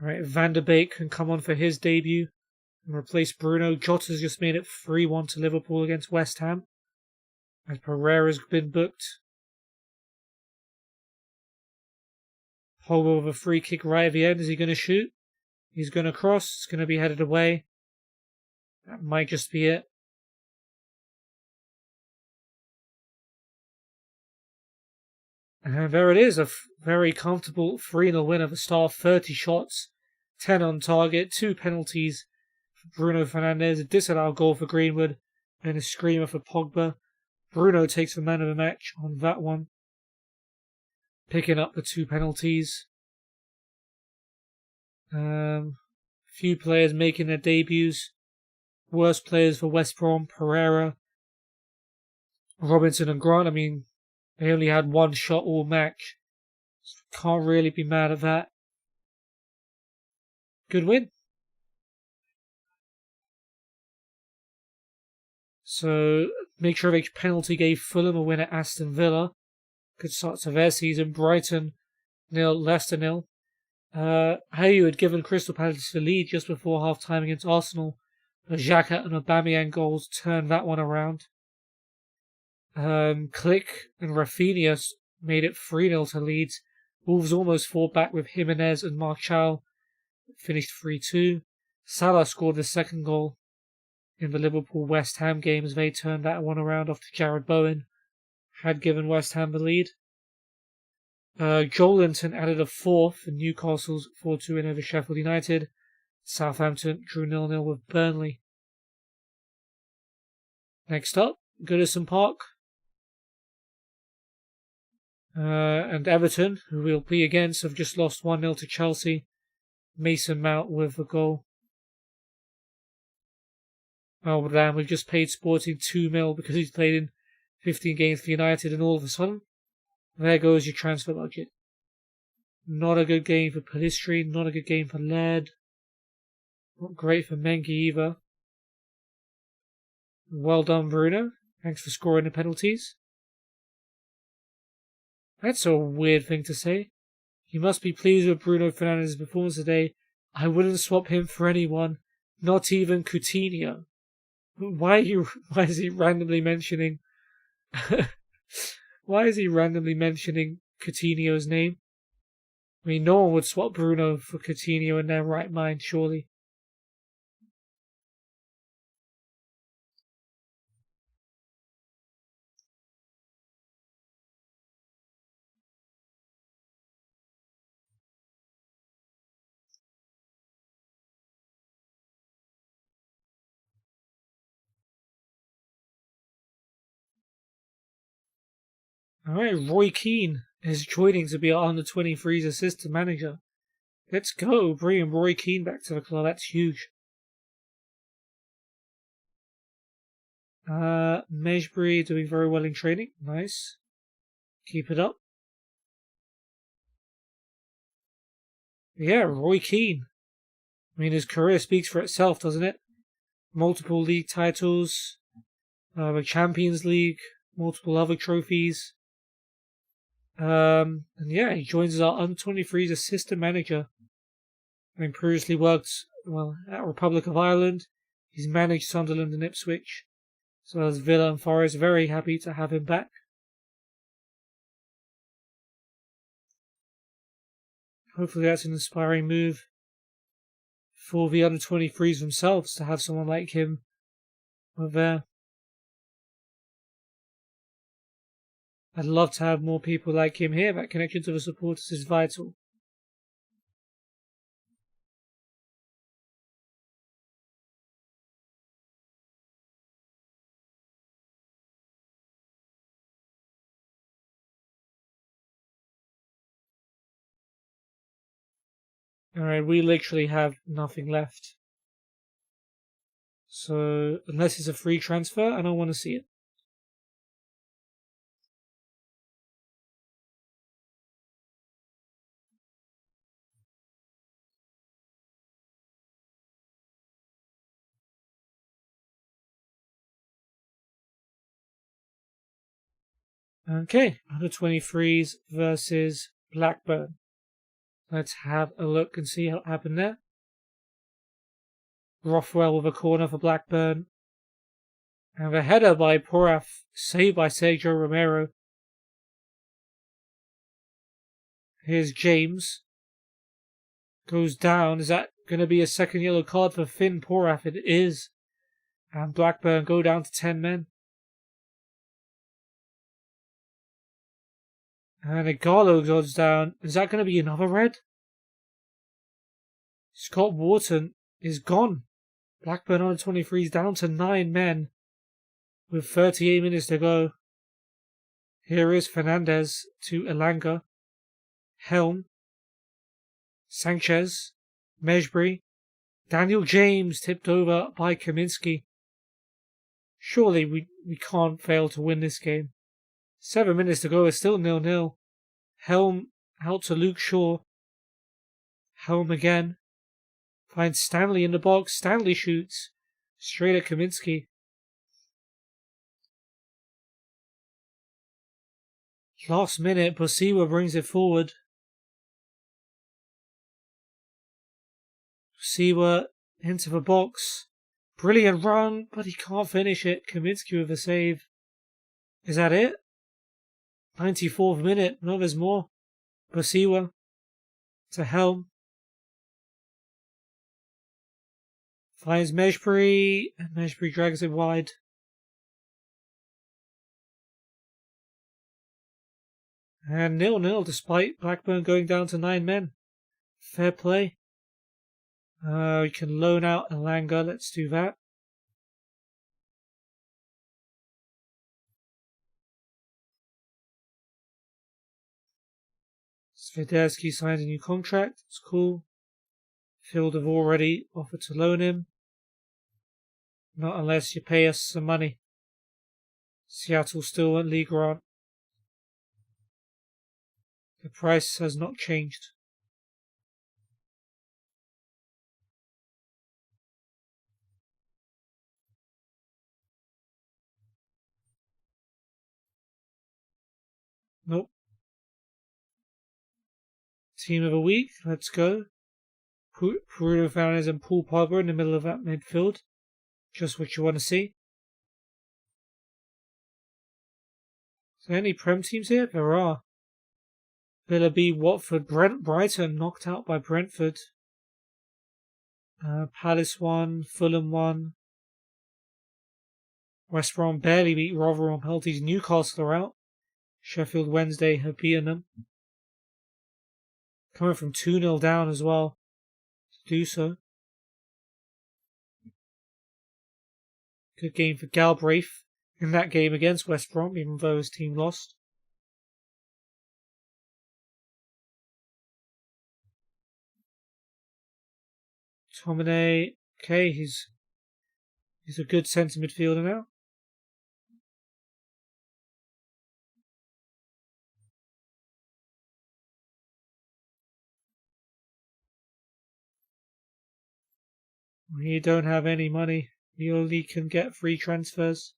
Alright, Van der Beek can come on for his debut and replace Bruno. Jota's just made it 3-1 to Liverpool against West Ham. As Pereira's been booked. Pogba with a free kick right at the end. Is he going to shoot? He's going to cross. It's going to be headed away. That might just be it. And there it is, a very comfortable 3-0 win at the start. 30 shots, 10 on target, 2 penalties for Bruno Fernandes, a disallowed goal for Greenwood, and a screamer for Pogba. Bruno takes the man of the match on that one, picking up the 2 penalties. Few players making their debuts. Worst players for West Brom, Pereira, Robinson and Grant. I mean, they only had 1 shot all match. So can't really be mad at that. Good win. So, make sure each penalty gave Fulham a win at Aston Villa. Good start to their season. Brighton 0, Leicester 0. Hayu had given Crystal Palace the lead just before half-time against Arsenal. The Xhaka and Aubameyang goals turned that one around. Click and Rafinha made it 3-0 to Leeds. Wolves almost fought back with Jimenez and Martial. Finished 3-2. Salah scored the second goal in the Liverpool-West Ham game as they turned that one around after Jared Bowen had given West Ham the lead. Joelinton added a 4th in Newcastle's 4-2 win over Sheffield United. Southampton drew 0-0 with Burnley. Next up, Goodison Park. And Everton, who we'll be against, have just lost 1-0 to Chelsea. Mason Mount with a goal. Oh damn, we've just paid Sporting 2 mil because he's played in 15 games for United, and all of a sudden, there goes your transfer budget. Not a good game for Pellistri, not a good game for Laird. Not great for Mengi either. Well done, Bruno. Thanks for scoring the penalties. That's a weird thing to say. You must be pleased with Bruno Fernandes' performance today. I wouldn't swap him for anyone, not even Coutinho. Why is he randomly mentioning why is he randomly mentioning Coutinho's name? I mean, no one would swap Bruno for Coutinho in their right mind, surely. Alright, Roy Keane is joining to be our under-23s assistant manager. Let's go, bringing Roy Keane back to the club, that's huge. Mejbri doing very well in training, nice. Keep it up. Yeah, Roy Keane. I mean, his career speaks for itself, doesn't it? Multiple league titles, the Champions League, multiple other trophies. And yeah, he joins as our under-23s assistant manager. I mean, previously worked at Republic of Ireland. He's managed Sunderland and Ipswich, as well as Villa and Forest. Very happy to have him back. Hopefully that's an inspiring move for the under-23s themselves to have someone like him there. I'd love to have more people like him here. That connection to the supporters is vital. Alright, we literally have nothing left. So, unless it's a free transfer, I don't want to see it. Okay, under-23s versus Blackburn. Let's have a look and see what happened there. Rothwell with a corner for Blackburn. And a header by Poraf, saved by Sergio Romero. Here's James. Goes down. Is that going to be a second yellow card for Finn Poraf? It is. And Blackburn go down to 10 men. And Igalo goes down. Is that going to be another red? Scott Wharton is gone. Blackburn under 23s down to 9 men with 38 minutes to go. Here is Fernandez to Elanga. Helm. Sanchez. Mejbri. Daniel James tipped over by Kaminsky. Surely we can't fail to win this game. 7 minutes to go, it's still 0-0. Helm out to Luke Shaw. Helm again. Finds Stanley in the box. Stanley shoots. Straight at Kaminsky. Last minute, Bosiwa brings it forward. Bosiwa into the box. Brilliant run, but he can't finish it. Kaminsky with a save. Is that it? 94th minute. No, there's more. Bosiwa to Helm. Finds Mejbri, and Mejbri drags it wide. And 0-0 despite Blackburn going down to 9 men. Fair play. We can loan out Elanga. Let's do that. Swiderski signed a new contract. It's cool. Field have already offered to loan him. Not unless you pay us some money. Seattle still want Lee Grant. The price has not changed. Nope. Team of the week. Let's go. Bruno Fernandes and Paul Pogba in the middle of that midfield. Just what you want to see. Is there any Prem teams here? There are. Villa B, Watford, Brighton knocked out by Brentford. Palace won, Fulham won. West Brom barely beat Rotherham on penalties. Newcastle are out. Sheffield Wednesday have beaten them. Coming from 2-0 down as well to do so. Good game for Galbraith in that game against West Brom, even though his team lost. Tomine, okay, he's a good centre midfielder now. We don't have any money. We only can get free transfers.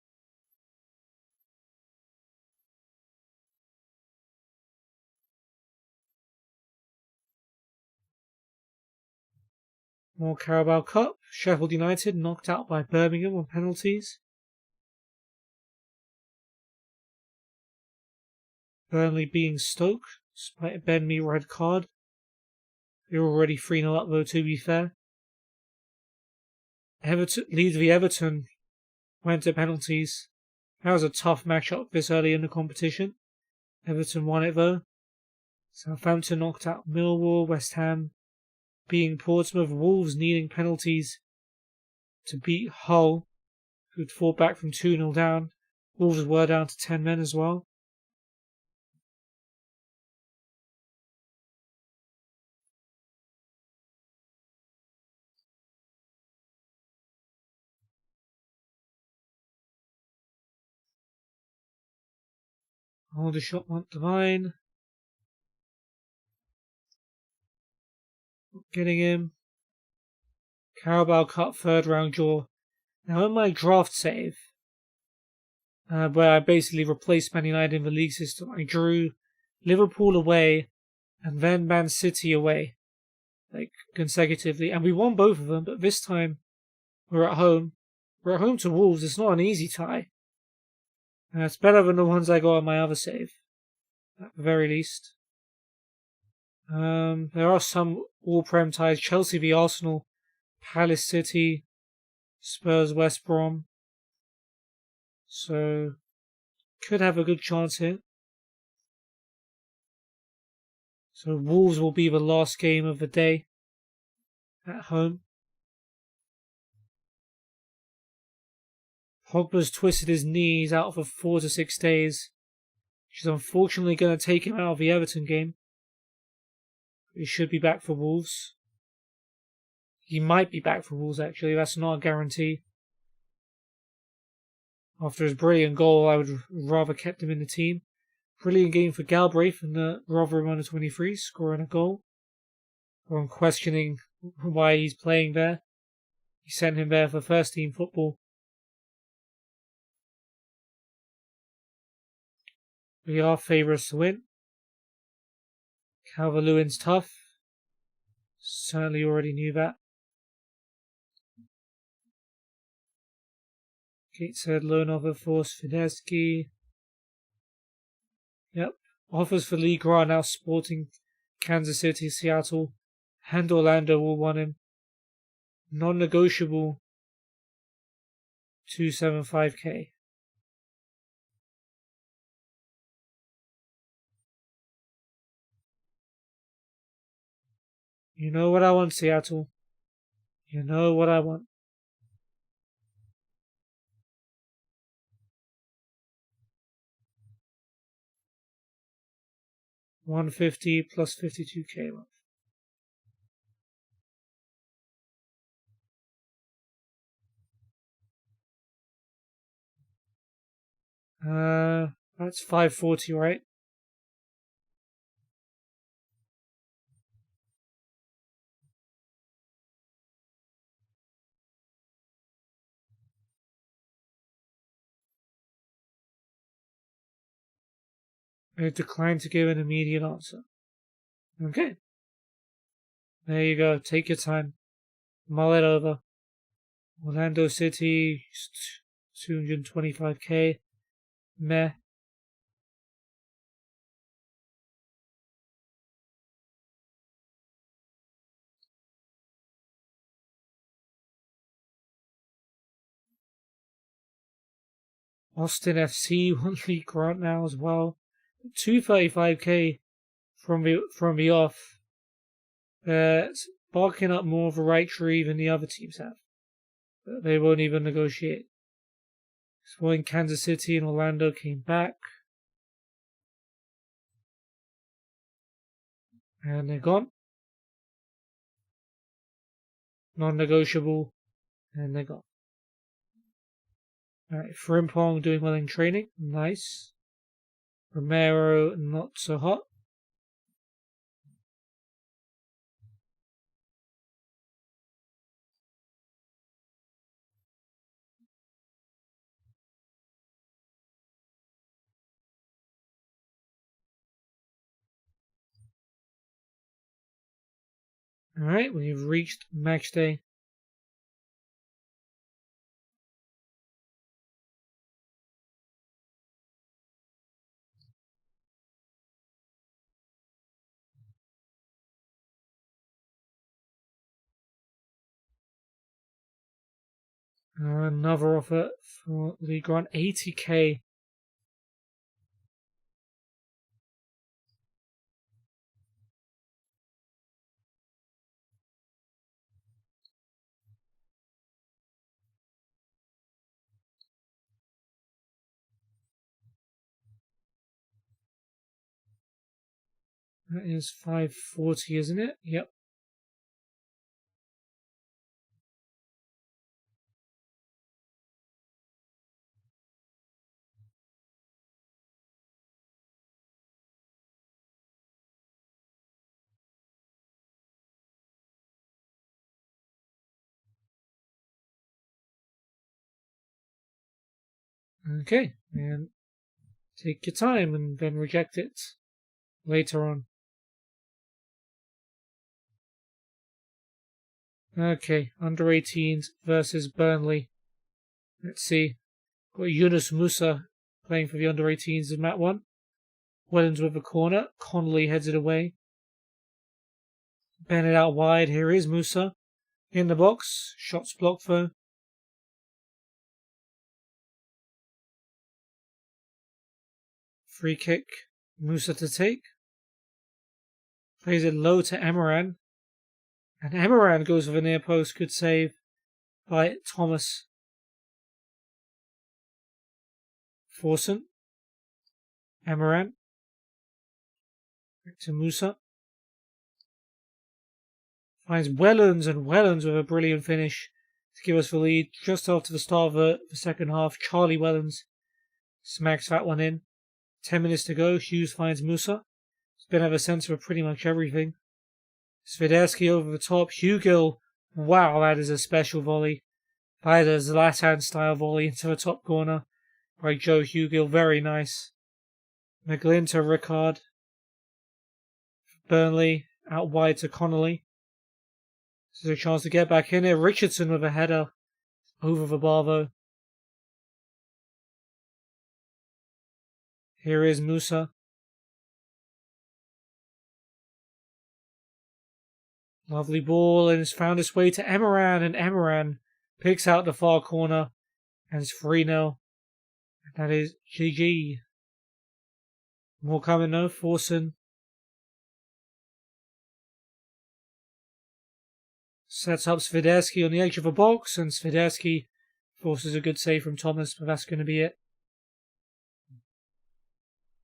More Carabao Cup. Sheffield United knocked out by Birmingham on penalties. Burnley beating Stoke, despite a Ben Mee red card. They're already 3-0 up though, to be fair. Leeds v Everton went to penalties. That was a tough matchup this early in the competition. Everton won it though. Southampton knocked out Millwall, West Ham beating Portsmouth, Wolves needing penalties to beat Hull, who'd fought back from 2-0 down. Wolves were down to 10 men as well. Aldershot want Divine. Getting him. Carabao Cup third round draw. Now in my draft save, where I basically replaced Man United in the league system, I drew Liverpool away and then Man City away, like consecutively, and we won both of them. But this time we're at home. We're at home to Wolves. It's not an easy tie. It's better than the ones I got on my other save, at the very least. There are some all-prem ties. Chelsea v Arsenal, Palace City, Spurs West Brom. So, could have a good chance here. So Wolves will be the last game of the day at home. Pogba's twisted his knees out for 4 to 6 days, which is unfortunately going to take him out of the Everton game. He should be back for Wolves. He might be back for Wolves, actually. That's not a guarantee. After his brilliant goal, I would rather kept him in the team. Brilliant game for Galbraith in the Rotherham under-23, scoring a goal. I'm questioning why he's playing there. He sent him there for first team football. We are favourites to win. Calvert-Lewin's tough. Certainly already knew that. Kate said loan offer for Swiderski. Yep. Offers for Lee Grant now sporting Kansas City, Seattle, and Orlando will want him. Non-negotiable 275k. You know what I want, Seattle. You know what I want. 150 plus 52k a month. That's 540, right? I declined to give an immediate answer. Okay. There you go. Take your time. Mull it over. Orlando City, 225k. Meh. Austin FC, 1 league grant now as well. 235k from the off. It's barking up more of a right tree than the other teams have. But they won't even negotiate. So when Kansas City and Orlando came back. And they're gone. Non-negotiable. And they're gone. Alright, Frimpong doing well in training. Nice. Romero, not so hot. Alright, we've reached match day. Another offer for the grant, 80k. That is 540, isn't it? Yep. Okay, and take your time and then reject it later on. Okay, under 18s versus Burnley. Let's see. Got Yunus Musa playing for the under 18s in Mat 1. Wellens with a corner. Connolly heads it away. Bennett out wide. Here is Musa in the box. Shots blocked though. Free kick. Musa to take. Plays it low to Amaran. And Amaran goes for the near post. Good save by Thomas. Forsen. Amaran. Back to Musa. Finds Wellens, and Wellens with a brilliant finish to give us the lead just after the start of the second half. Charlie Wellens smacks that one in. 10 minutes to go. Hughes finds Musa. He's been at the centre of pretty much everything. Swiderski over the top. Hugill. Wow, that is a special volley. That is a Zlatan style volley into the top corner by Joe Hugill. Very nice. McGlynn to Rickard. Burnley out wide to Connolly. This is a chance to get back in it. Richardson with a header over the bar though. Here is Musa. Lovely ball, and it's found its way to Amaran, and Amaran picks out the far corner, and it's 3-0. That is GG. More coming though. Forsen sets up Swiderski on the edge of a box, and Swiderski forces a good save from Thomas, but that's going to be it.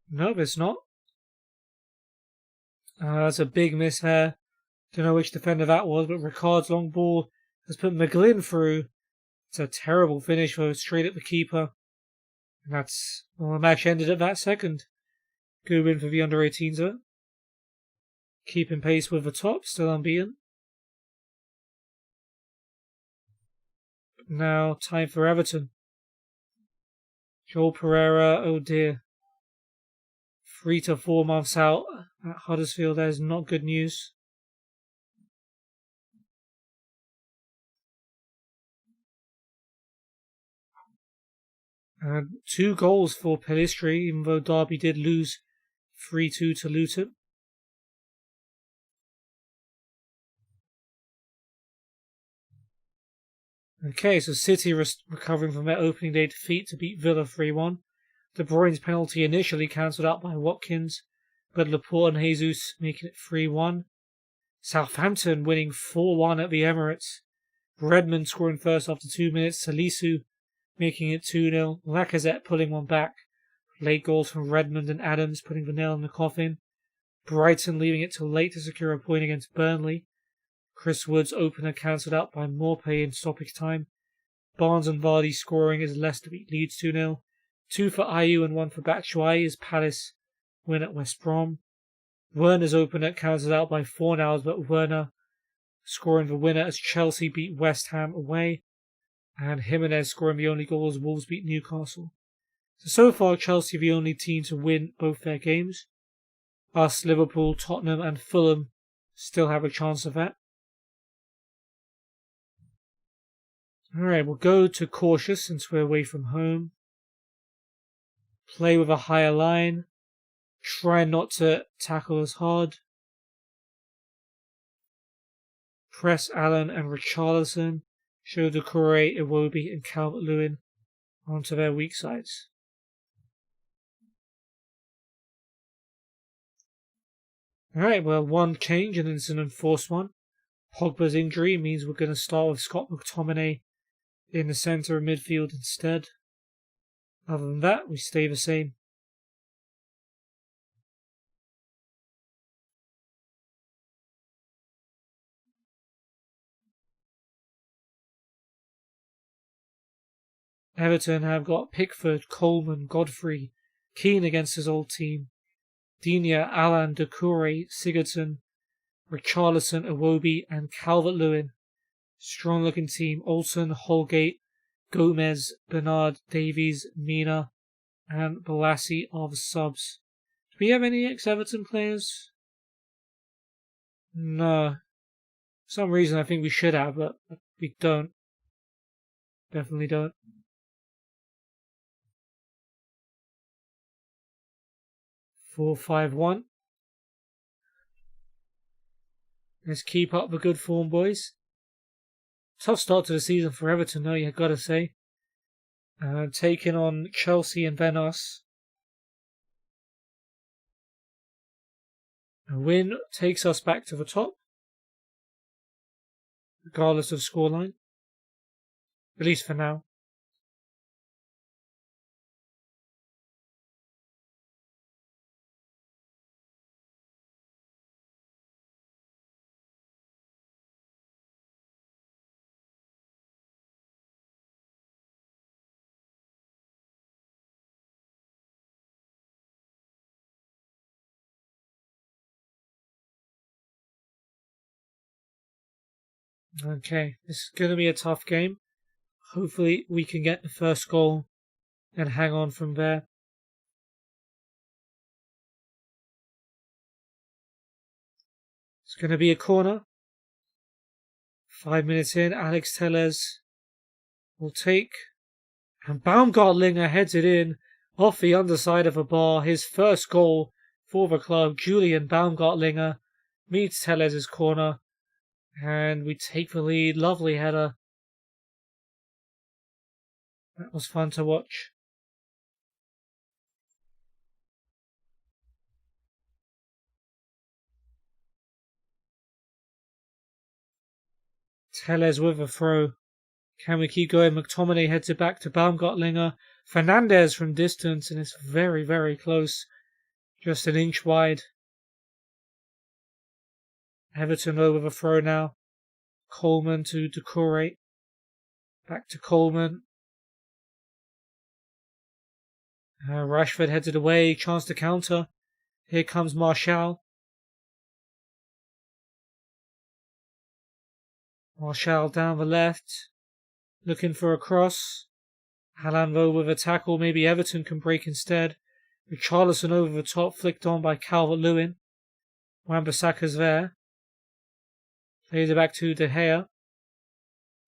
No, it's not. That's a big miss there. Don't know which defender that was, but Ricard's long ball has put McGlynn through. It's a terrible finish for straight at the keeper. And the match ended at that second. Good win for the under-18s though. Keeping pace with the top, still unbeaten. Now time for Everton. Joel Pereira, oh dear. 3 to 4 months out at Huddersfield, that is not good news. And 2 goals for Pellistri, even though Derby did lose 3-2 to Luton. Okay, so City recovering from their opening day defeat to beat Villa 3-1. De Bruyne's penalty initially cancelled out by Watkins, but Laporte and Jesus making it 3-1. Southampton winning 4-1 at the Emirates. Redmond scoring first after 2 minutes. Salisu making it 2-0. Lacazette pulling one back. Late goals from Redmond and Adams putting the nail in the coffin. Brighton leaving it till late to secure a point against Burnley. Chris Wood's opener cancelled out by Maupay in stoppage time. Barnes and Vardy scoring as Leicester beat Leeds 2-0. 2 for Ayew and 1 for Batshuayi as Palace win at West Brom. Werner's opener cancelled out by Fornals, but Werner scoring the winner as Chelsea beat West Ham away. And Jimenez scoring the only goal as Wolves beat Newcastle. So far, Chelsea are the only team to win both their games. Us, Liverpool, Tottenham and Fulham still have a chance of that. Alright, we'll go to cautious since we're away from home. Play with a higher line. Try not to tackle as hard. Press Allen and Richarlison. Show Doucouré, AWB and Calvert-Lewin onto their weak sides. Alright, well, one change and it's an enforced one. Pogba's injury means we're going to start with Scott McTominay in the centre of midfield instead. Other than that, we stay the same. Everton have got Pickford, Coleman, Godfrey, Keane against his old team. Digne, Allan, Doucouré, Sigurdsson, Richarlison, AWB and Calvert-Lewin. Strong looking team. Olsen, Holgate, Gomez, Bernard, Davies, Mina and Balassi are the subs. Do we have any ex-Everton players? No. For some reason I think we should have, but we don't. Definitely don't. 4-5-1. Let's keep up the good form, boys. Tough start to the season for Everton, though, you gotta say. Taking on Chelsea and then us. A win takes us back to the top, regardless of scoreline. At least for now. Okay, this is going to be a tough game. Hopefully we can get the first goal and hang on from there. It's going to be a corner. 5 minutes in, Alex Telles will take. And Baumgartlinger heads it in off the underside of a bar. His first goal for the club. Julian Baumgartlinger meets Telles' corner. And we take the lead. Lovely header. That was fun to watch. Telles with a throw. Can we keep going? McTominay heads it back to Baumgartlinger. Fernandez from distance, and it's very, very close. Just an inch wide. Everton though with a throw now. Coleman to Doucouré. Back to Coleman. Rashford headed away. Chance to counter. Here comes Martial. Martial down the left. Looking for a cross. Alan though with a tackle. Maybe Everton can break instead. Richarlison over the top. Flicked on by Calvert-Lewin. Wan-Bissaka's there. Plays it back to De Gea.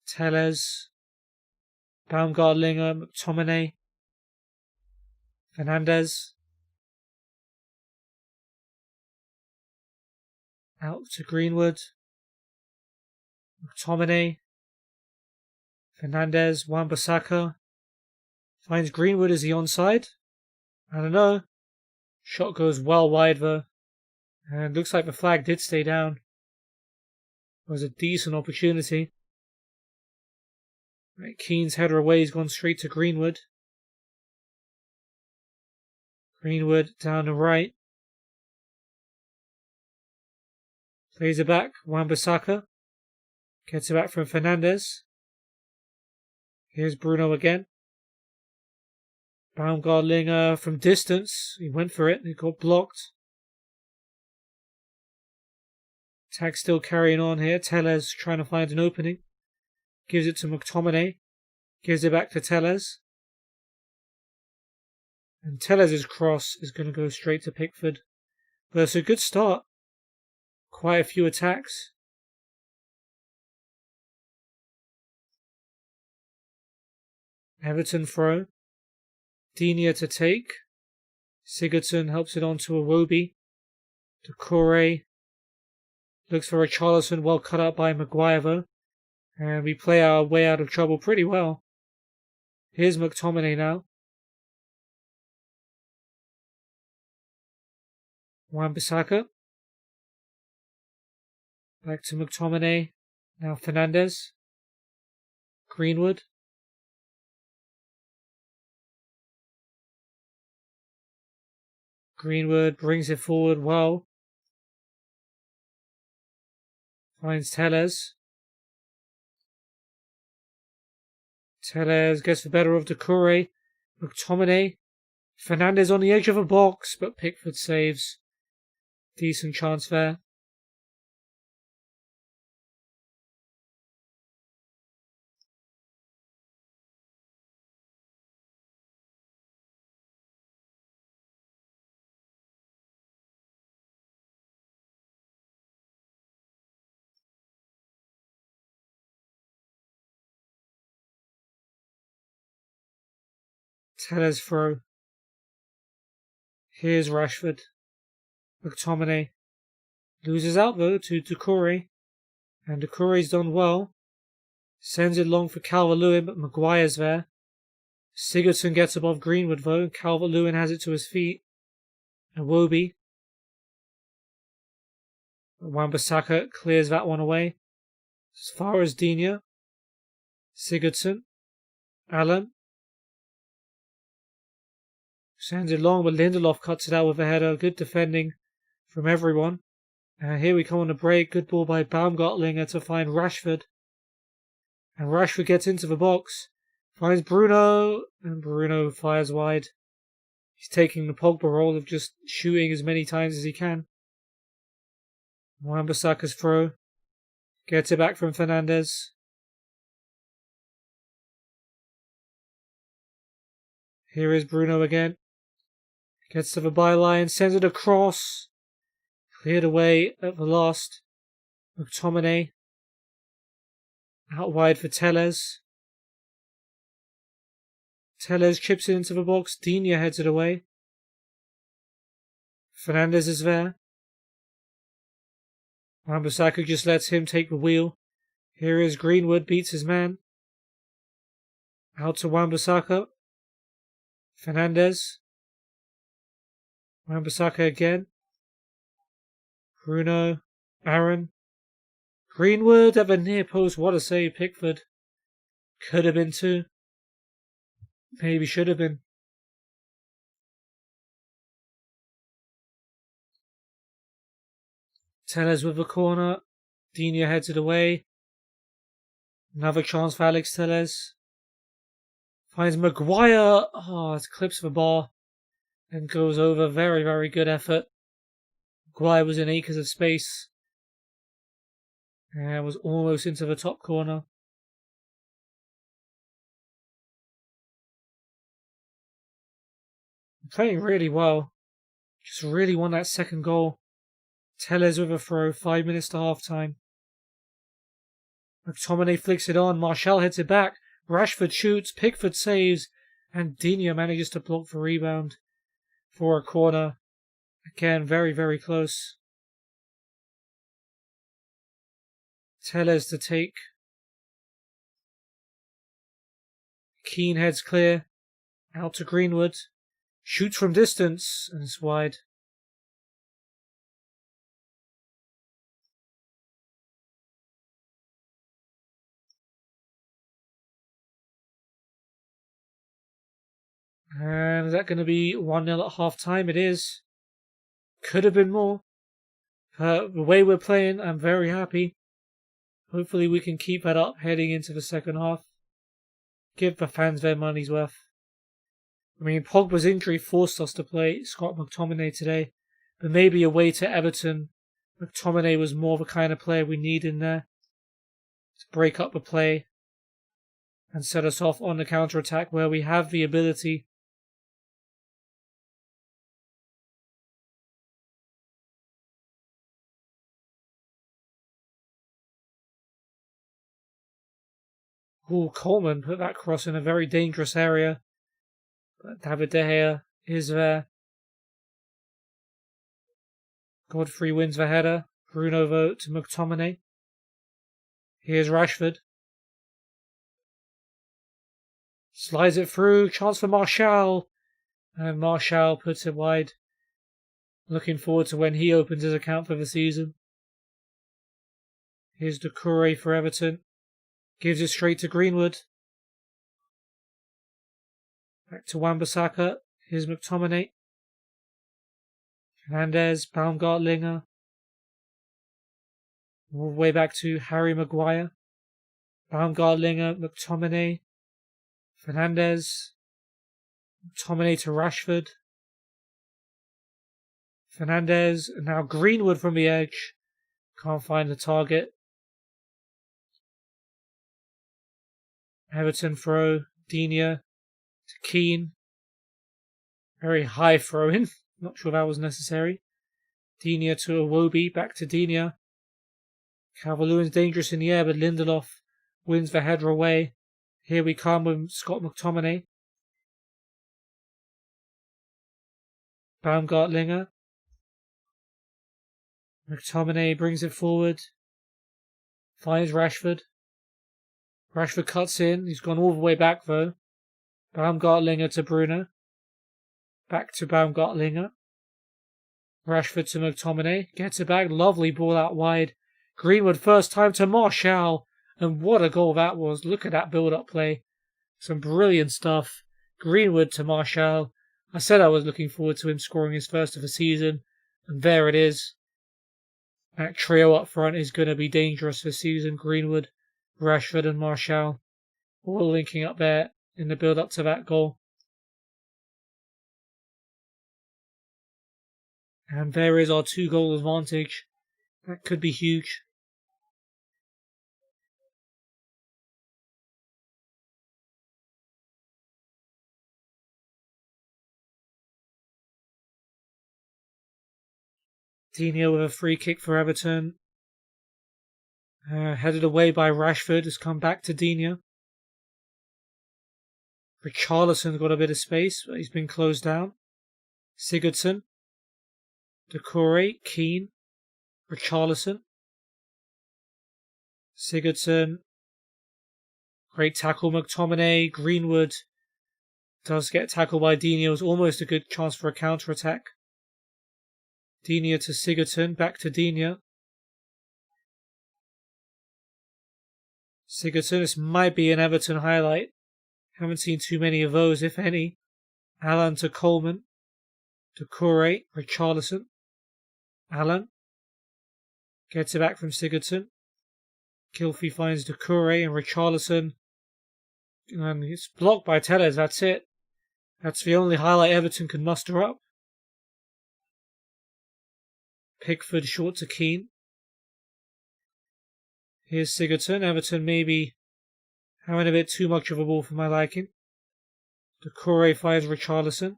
Telles. Baumgartlinger. McTominay. Fernandes. Out to Greenwood. McTominay. Fernandes. Wan-Bissaka. Finds Greenwood. Is he onside? I don't know. Shot goes well wide though. And looks like the flag did stay down. It was a decent opportunity. Right, Keane's header away. He's gone straight to Greenwood. Greenwood down the right. Plays it back. Wan-Bissaka. Gets it back from Fernandes. Here's Bruno again. Baumgartlinger from distance. He went for it. He got blocked. Attack still carrying on here. Telles trying to find an opening. Gives it to McTominay. Gives it back to Telles. And Telles' cross is going to go straight to Pickford. But it's a good start. Quite a few attacks. Everton throw. Digne to take. Sigurdsson helps it on to AWB. Doucouré. Looks for Richarlison, well cut out by Maguire though. And we play our way out of trouble pretty well. Here's McTominay now. Wan-Bissaka. Back to McTominay. Now Fernandes. Greenwood. Greenwood brings it forward well. Finds Telles. Telles gets the better of Doucouré. McTominay. Fernandes on the edge of a box, but Pickford saves. Decent chance there. Telles throw. Here's Rashford. McTominay. Loses out though to Doucouré. And Doucouré's done well. Sends it long for Calvert-Lewin, but Maguire's there. Sigurdsson gets above Greenwood though. Calvert-Lewin has it to his feet. AWB. Wan-Bissaka clears that one away. As far as Digne. Sigurdsson. Allen. Sends it long, but Lindelof cuts it out with a header. Good defending from everyone. Here we come on the break. Good ball by Baumgartlinger to find Rashford. And Rashford gets into the box. Finds Bruno. And Bruno fires wide. He's taking the Pogba role of just shooting as many times as he can. Wan-Bissaka's throw. Gets it back from Fernandes. Here is Bruno again. Gets to the byline, sends it across. Cleared away at the last. McTominay. Out wide for Telles. Telles chips it into the box. Digne heads it away. Fernandes is there. Wan-Bissaka just lets him take the wheel. Here is Greenwood, beats his man. Out to Wan-Bissaka. Fernandes. Wan-Bissaka again. Bruno. Aaron. Greenwood at the near post. What a save, Pickford. Could have been two. Maybe should have been. Tellez with the corner. Digne heads it away. Another chance for Alex Tellez. Finds Maguire. Oh, it clips the bar and goes over. Very, very good effort. Maguire was in acres of space and was almost into the top corner. Playing really well. Just really won that second goal. Tellez with a throw. 5 minutes to half time. McTominay flicks it on. Martial heads it back. Rashford shoots. Pickford saves. And Digne manages to block the rebound for a corner. Again, very, very close. Tellez to take. Keane heads clear. Out to Greenwood. Shoots from distance. And it's wide. And is that going to be 1-0 at half time? It is. Could have been more. The way we're playing, I'm very happy. Hopefully we can keep that up heading into the second half. Give the fans their money's worth. I mean, Pogba's injury forced us to play Scott McTominay today. But maybe away to Everton, McTominay was more the kind of player we need in there to break up the play and set us off on the counter-attack where we have the ability. Coleman put that cross in a very dangerous area. But David De Gea is there. Godfrey wins the header. Bruno vote to McTominay. Here's Rashford. Slides it through. Chance for Martial. And Martial puts it wide. Looking forward to when he opens his account for the season. Here's Doucouré for Everton. Gives it straight to Greenwood. Back to Wan-Bissaka. Here's McTominay. Fernandes, Baumgartlinger. All the way back to Harry Maguire. Baumgartlinger, McTominay. Fernandes. McTominay to Rashford. Fernandes. And now Greenwood from the edge. Can't find the target. Everton throw. Digne to Keane. Very high throw in. Not sure that was necessary. Digne to AWB. Back to Digne. Calvert-Lewin's dangerous in the air, but Lindelof wins the header away. Here we come with Scott McTominay. Baumgartlinger. McTominay brings it forward. Finds Rashford. Rashford cuts in. He's gone all the way back though. Baumgartlinger to Bruno. Back to Baumgartlinger. Rashford to McTominay. Gets it back. Lovely ball out wide. Greenwood first time to Martial. And what a goal that was. Look at that build-up play. Some brilliant stuff. Greenwood to Martial. I said I was looking forward to him scoring his first of the season. And there it is. That trio up front is going to be dangerous this season. Greenwood, Rashford and Martial. All linking up there in the build-up to that goal. And there is our 2-goal advantage. That could be huge. Digne with a free kick for Everton. Headed away by Rashford. Has come back to Digne. Richarlison's got a bit of space, but he's been closed down. Sigurdsson. Doucouré. Keane. Richarlison. Sigurdsson. Great tackle, McTominay. Greenwood does get tackled by Digne. It was almost a good chance for a counter-attack. Digne to Sigurdsson. Back to Digne. Sigurdsson. This might be an Everton highlight. Haven't seen too many of those, if any. Allan to Coleman. Doucouré. Richarlison. Allan. Gets it back from Sigurdsson. Gylfi finds Doucouré and Richarlison. And it's blocked by Tellez, that's it. That's the only highlight Everton can muster up. Pickford short to Keane. Here's Sigurdsson. Everton maybe having a bit too much of a ball for my liking. Doucouré fires Richarlison.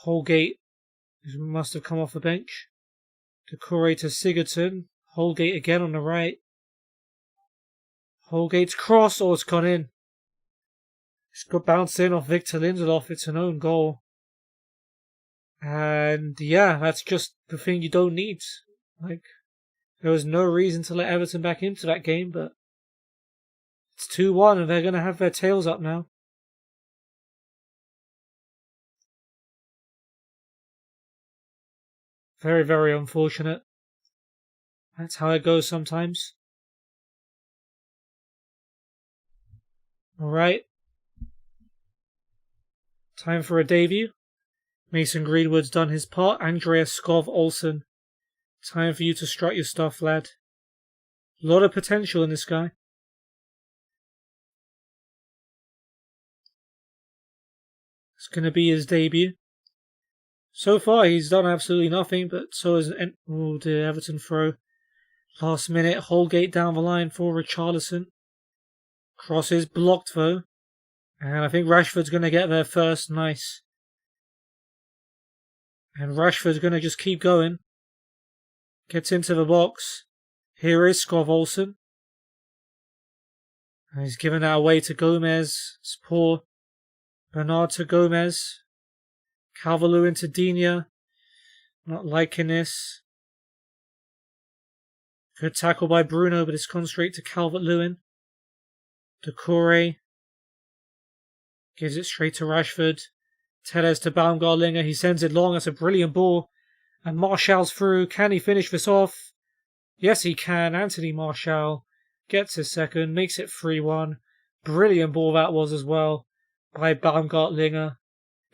Holgate must have come off the bench. Doucouré to Sigurdsson. Holgate again on the right. Holgate's cross. Oh, it's gone in. It's got bounced in off Victor Lindelof. It's an own goal. And yeah, that's just the thing you don't need. Like, there was no reason to let Everton back into that game, but it's 2-1 and they're going to have their tails up now. Very, very unfortunate. That's how it goes sometimes. Alright. Time for a debut. Mason Greenwood's done his part. Andreas Skov Olsen. Time for you to strut your stuff, lad. A lot of potential in this guy. It's going to be his debut. So far, he's done absolutely nothing, but so has the Everton throw. Last minute, Holgate down the line for Richarlison. Crosses blocked though. And I think Rashford's going to get there first. Nice. And Rashford's going to just keep going. Gets into the box. Here is Skov Olsen. And he's given that away to Gomez. It's poor. Bernard to Gomez. Calvert-Lewin to Digne. Not liking this. Good tackle by Bruno, but it's gone straight to Calvert-Lewin. Doucouré. Gives it straight to Rashford. Tellez to Baumgartlinger. He sends it long. That's a brilliant ball. And Martial's through. Can he finish this off? Yes, he can. Anthony Martial gets his second. Makes it 3-1. Brilliant ball that was as well by Baumgartlinger.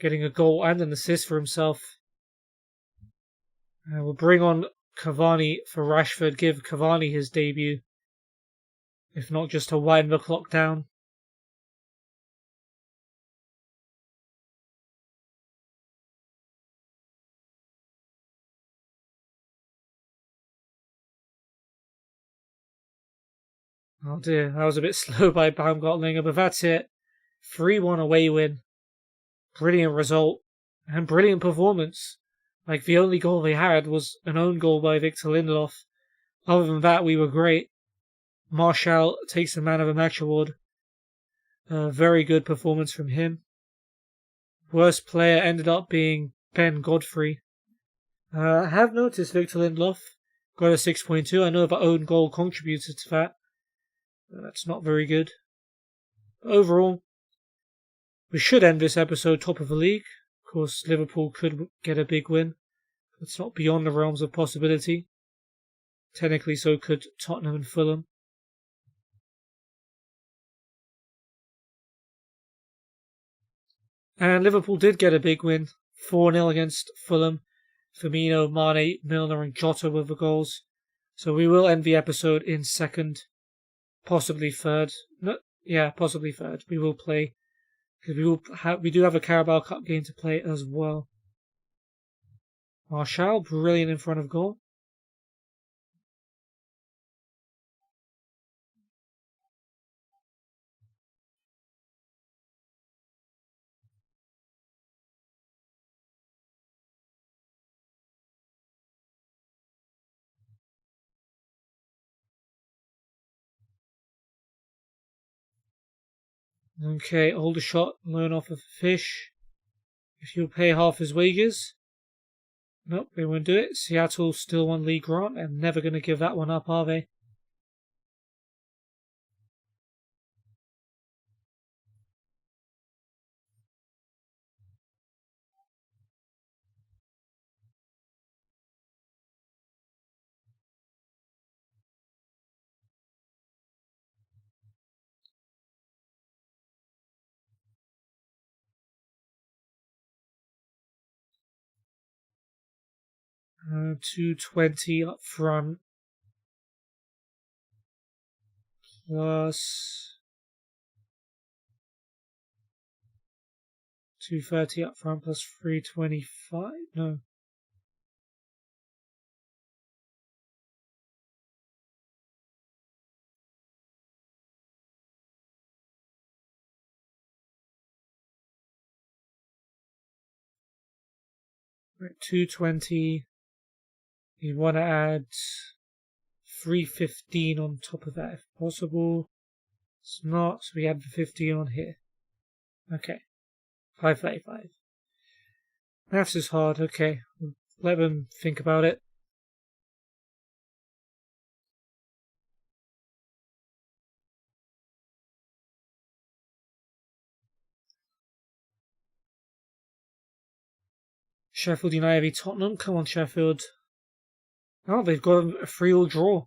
Getting a goal and an assist for himself. We'll bring on Cavani for Rashford. Give Cavani his debut. If not, just to wind the clock down. Oh dear, that was a bit slow by Baumgartlinger, but that's it. 3-1 away win. Brilliant result. And brilliant performance. Like, the only goal they had was an own goal by Victor Lindelof. Other than that, we were great. Martial takes the Man of the Match award. Very good performance from him. Worst player ended up being Ben Godfrey. I have noticed Victor Lindelof got a 6.2. I know the own goal contributed to that. That's not very good. Overall, we should end this episode top of the league. Of course, Liverpool could get a big win. It's not beyond the realms of possibility. Technically, so could Tottenham and Fulham. And Liverpool did get a big win. 4-0 against Fulham. Firmino, Mane, Milner and Jota were the goals. So we will end the episode in second. Possibly third. No, yeah, possibly third. We will play. Because we do have a Carabao Cup game to play as well. Martial, brilliant in front of goal. Okay, hold a shot, loan off of Fish. If you'll pay half his wages. Nope, they won't do it. Seattle still won League Grant and never going to give that one up, are they? 220 up front. Plus 230 up front plus 325? No. Right, 220. You want to add 315 on top of that if possible. It's not, so we add the 15 on here. Okay. 535. Maths is hard, okay. Let them think about it. Sheffield United v Tottenham. Come on, Sheffield. Oh, they've got a 3-3 draw.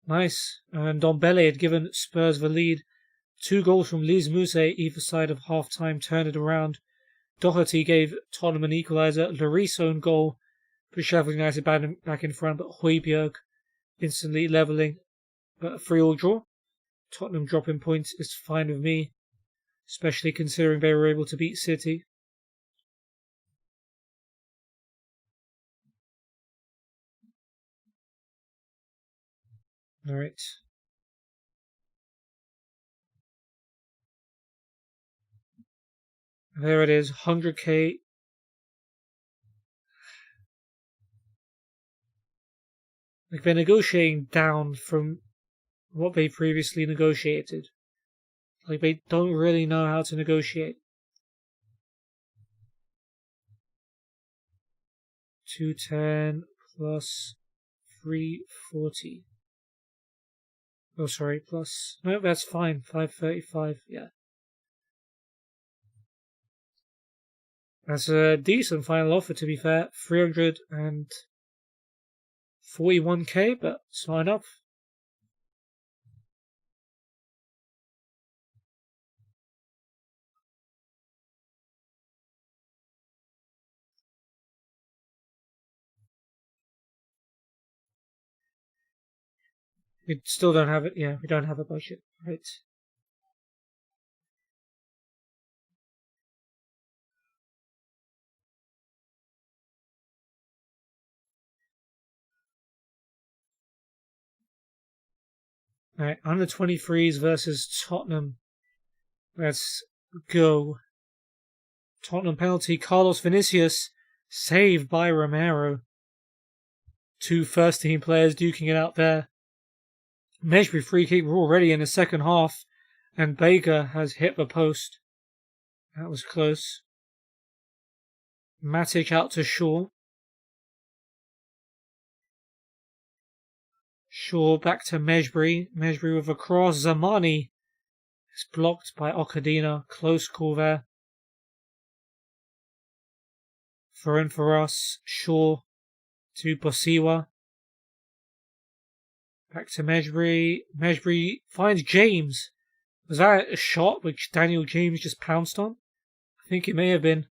Nice. And Dombele had given Spurs the lead. 2 goals from Liz Muse either side of half-time turned it around. Doherty gave Tottenham an equaliser. Lloris own goal for Sheffield United back in front, but Højbjerg instantly levelling. But a 3-3 draw. Tottenham dropping points is fine with me, especially considering they were able to beat City. Alright. There it is, 100k. Like they're negotiating down from what they previously negotiated. Like they don't really know how to negotiate. 210 plus 340. Oh, sorry, plus... No, that's fine. 535, yeah. That's a decent final offer, to be fair. 341k, but it's not enough. We still don't have it. Yeah, we don't have a budget. Right. Alright, under 23s versus Tottenham. Let's go. Tottenham penalty. Carlos Vinicius. Saved by Romero. 2 first-team players duking it out there. Mejbri free kick. We're already in the second half. And Baker has hit the post. That was close. Matic out to Shaw. Shaw back to Mejbri. Mejbri with a cross. Zamani is blocked by Okadina. Close call there. Throw in for us. Shaw to Bosiwa. Back to Mejbri. Mejbri finds James. Was that a shot which Daniel James just pounced on? I think it may have been.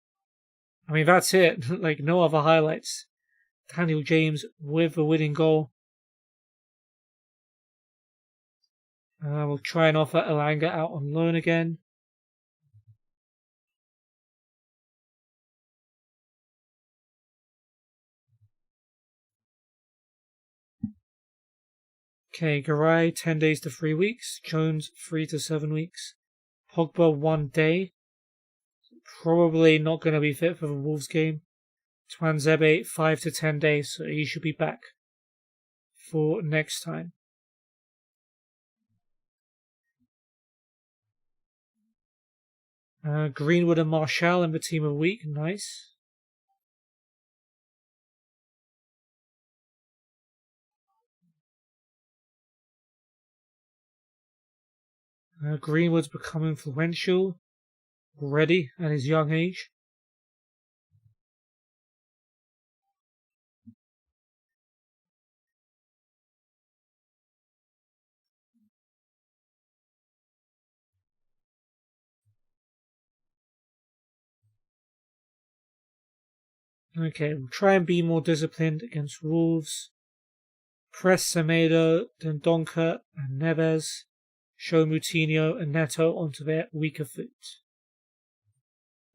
I mean, that's it. Like, no other highlights. Daniel James with the winning goal. We'll try and offer Elanga out on loan again. Okay, Garay 10 days to 3 weeks. Jones 3 to 7 weeks. Pogba 1 day. Probably not going to be fit for the Wolves game. Twanzebe 5 to 10 days, so he should be back for next time. Greenwood and Martial in the team of the week. Nice. Greenwood's become influential already at his young age. Okay, we'll try and be more disciplined against Wolves. Press Semedo, Dendoncker and Neves. Show Moutinho and Neto onto their weaker foot.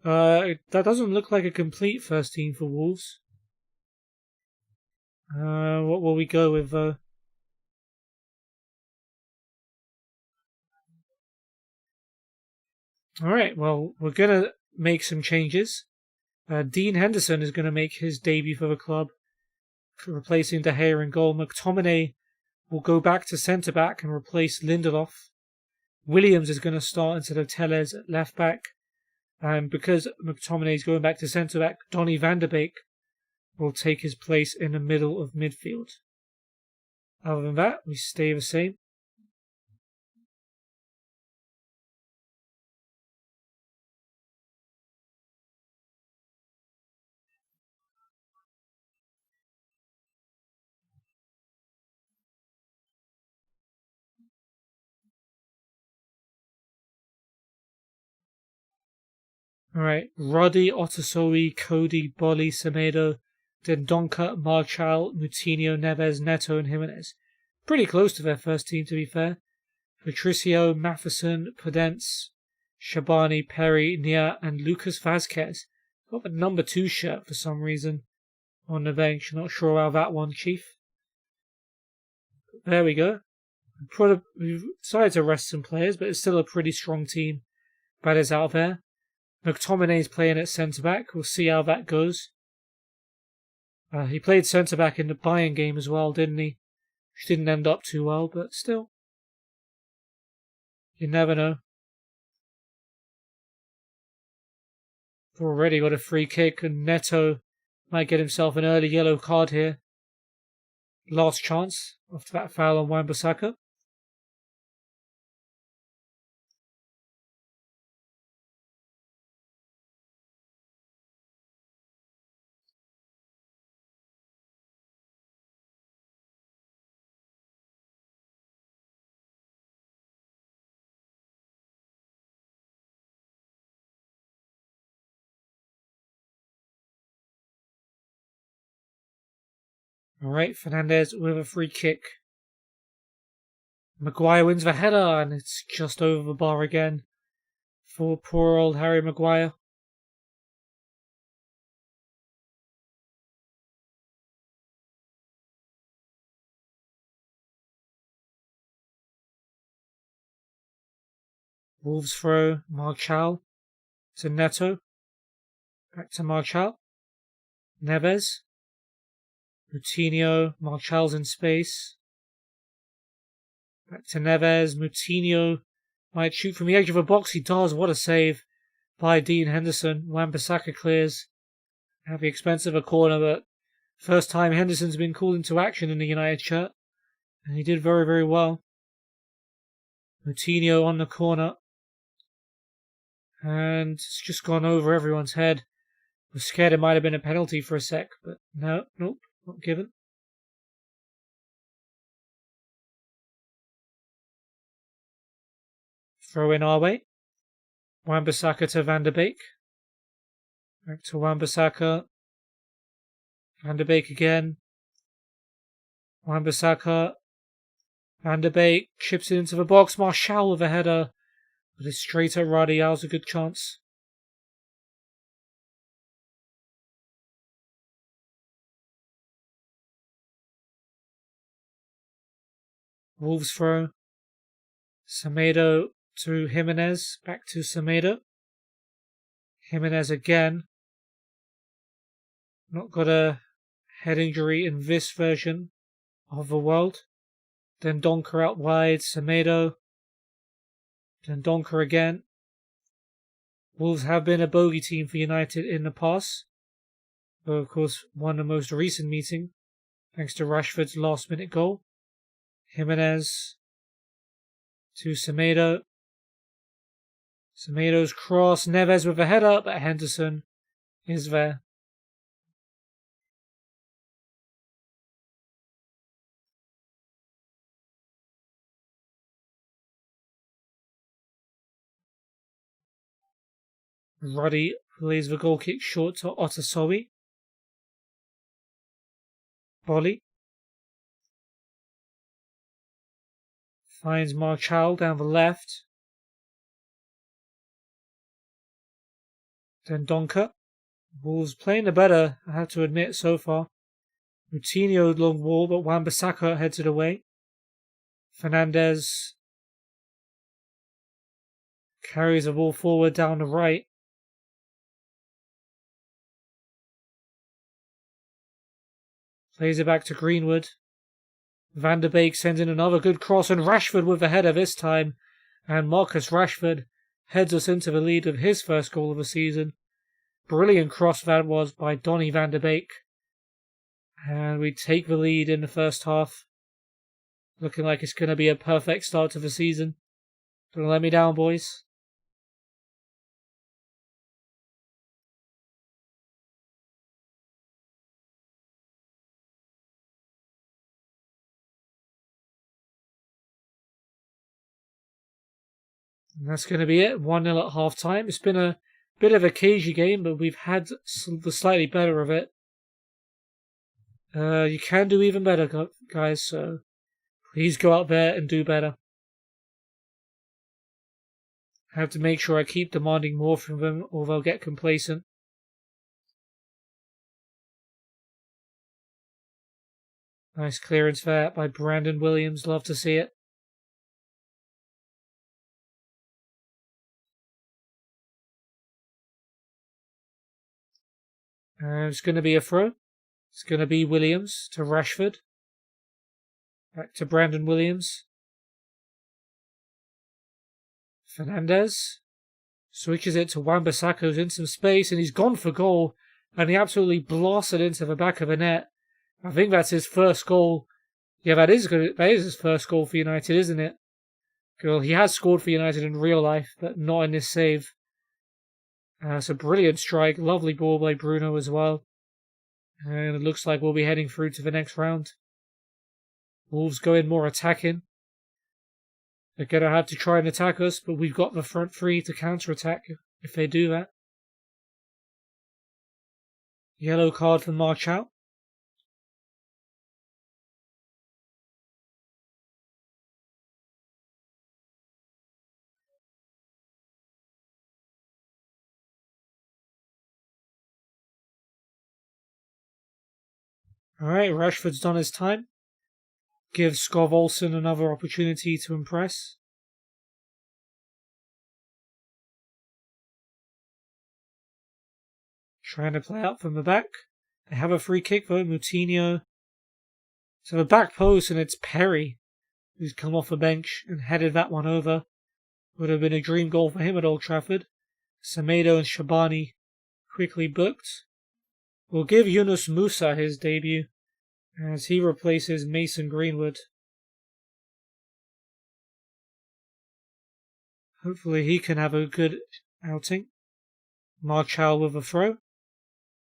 That doesn't look like a complete first team for Wolves. What will we go with though? Alright, well, we're going to make some changes. Dean Henderson is going to make his debut for the club, replacing De Gea in goal. McTominay will go back to centre-back and replace Lindelof. Williams is going to start instead of Tellez at left-back. And because McTominay is going back to centre-back, Donny van de Beek will take his place in the middle of midfield. Other than that, we stay the same. Alright, Roddy, Otasowi, Cody, Bolly, Semedo, Dendoncker, Marchal, Moutinho, Neves, Neto and Jimenez. Pretty close to their first team, to be fair. Patricio, Matheson, Podence, Shabani, Perry, Nia and Lucas Vazquez. Got the number 2 shirt for some reason on the bench. Not sure about that one, Chief. There we go. We've decided to rest some players, but it's still a pretty strong team that is out there. McTominay's playing at centre-back. We'll see how that goes. He played centre-back in the Bayern game as well, didn't he? Which didn't end up too well, but still. You never know. We've already got a free kick, and Neto might get himself an early yellow card here. Last chance after that foul on Wan-Bissaka. Alright, Fernandez with a free kick. Maguire wins the header, and it's just over the bar again for poor old Harry Maguire. Wolves throw, Marchal to Neto. Back to Marchal. Neves. Moutinho, Marchal's in space. Back to Neves. Moutinho might shoot from the edge of the box. He does. What a save by Dean Henderson. Wan-Bissaka clears at the expense of a corner, but first time Henderson's been called into action in the United shirt, and he did very, very well. Moutinho on the corner, and it's just gone over everyone's head. I was scared it might have been a penalty for a sec, but no, nope, not given. Throw in our way. Wan-Bissaka to Van de Beek. Back to Wan-Bissaka. Van de Beek again. Wan-Bissaka. Van de Beek chips it into the box. Marchal with a header. But it's straight at Roddy. That was a good chance. Wolves throw. Semedo to Jimenez. Back to Semedo. Jimenez again. Not got a head injury in this version of the world. Dendoncker out wide. Semedo. Dendoncker again. Wolves have been a bogey team for United in the past, though of course won the most recent meeting thanks to Rashford's last minute goal. Jimenez to Semedo. Semedo's cross. Neves with a header, but Henderson is there. Roddy plays the goal kick short to Otasowi. Bolly. Finds Marchal down the left. Then Donker. Wolves playing the better, I have to admit, so far. Coutinho long ball, but Wan-Bissaka heads it away. Fernandez carries the ball forward down the right. Plays it back to Greenwood. Van der Beek sends in another good cross, and Rashford with the header this time. And Marcus Rashford heads us into the lead of his first goal of the season. Brilliant cross that was by Donny van der Beek. And we take the lead in the first half. Looking like it's going to be a perfect start to the season. Don't let me down, boys. And that's going to be it. 1-0 at half time. It's been a bit of a cagey game, but we've had the slightly better of it. You can do even better, guys, so please go out there and do better. I have to make sure I keep demanding more from them, or they'll get complacent. Nice clearance there by Brandon Williams. Love to see it. It's going to be a throw. It's going to be Williams to Rashford. Back to Brandon Williams. Fernandez switches it to Wan-Bissaka, who's in some space, and he's gone for goal, and he absolutely blasted into the back of the net. I think that's his first goal. Yeah, that is his first goal for United, isn't it? Well, he has scored for United in real life, but not in this save. It's a brilliant strike. Lovely ball by Bruno as well. And it looks like we'll be heading through to the next round. Wolves going more attacking. They're going to have to try and attack us, but we've got the front three to counter-attack if they do that. Yellow card for Marchal. Alright, Rashford's done his time. Gives Skov Olsen another opportunity to impress. Trying to play out from the back. They have a free kick though, Coutinho. So the back post, and it's Perry who's come off the bench and headed that one over. Would have been a dream goal for him at Old Trafford. Semedo and Shabani quickly booked. We'll give Yunus Musa his debut as he replaces Mason Greenwood. Hopefully he can have a good outing. Marchal with a throw.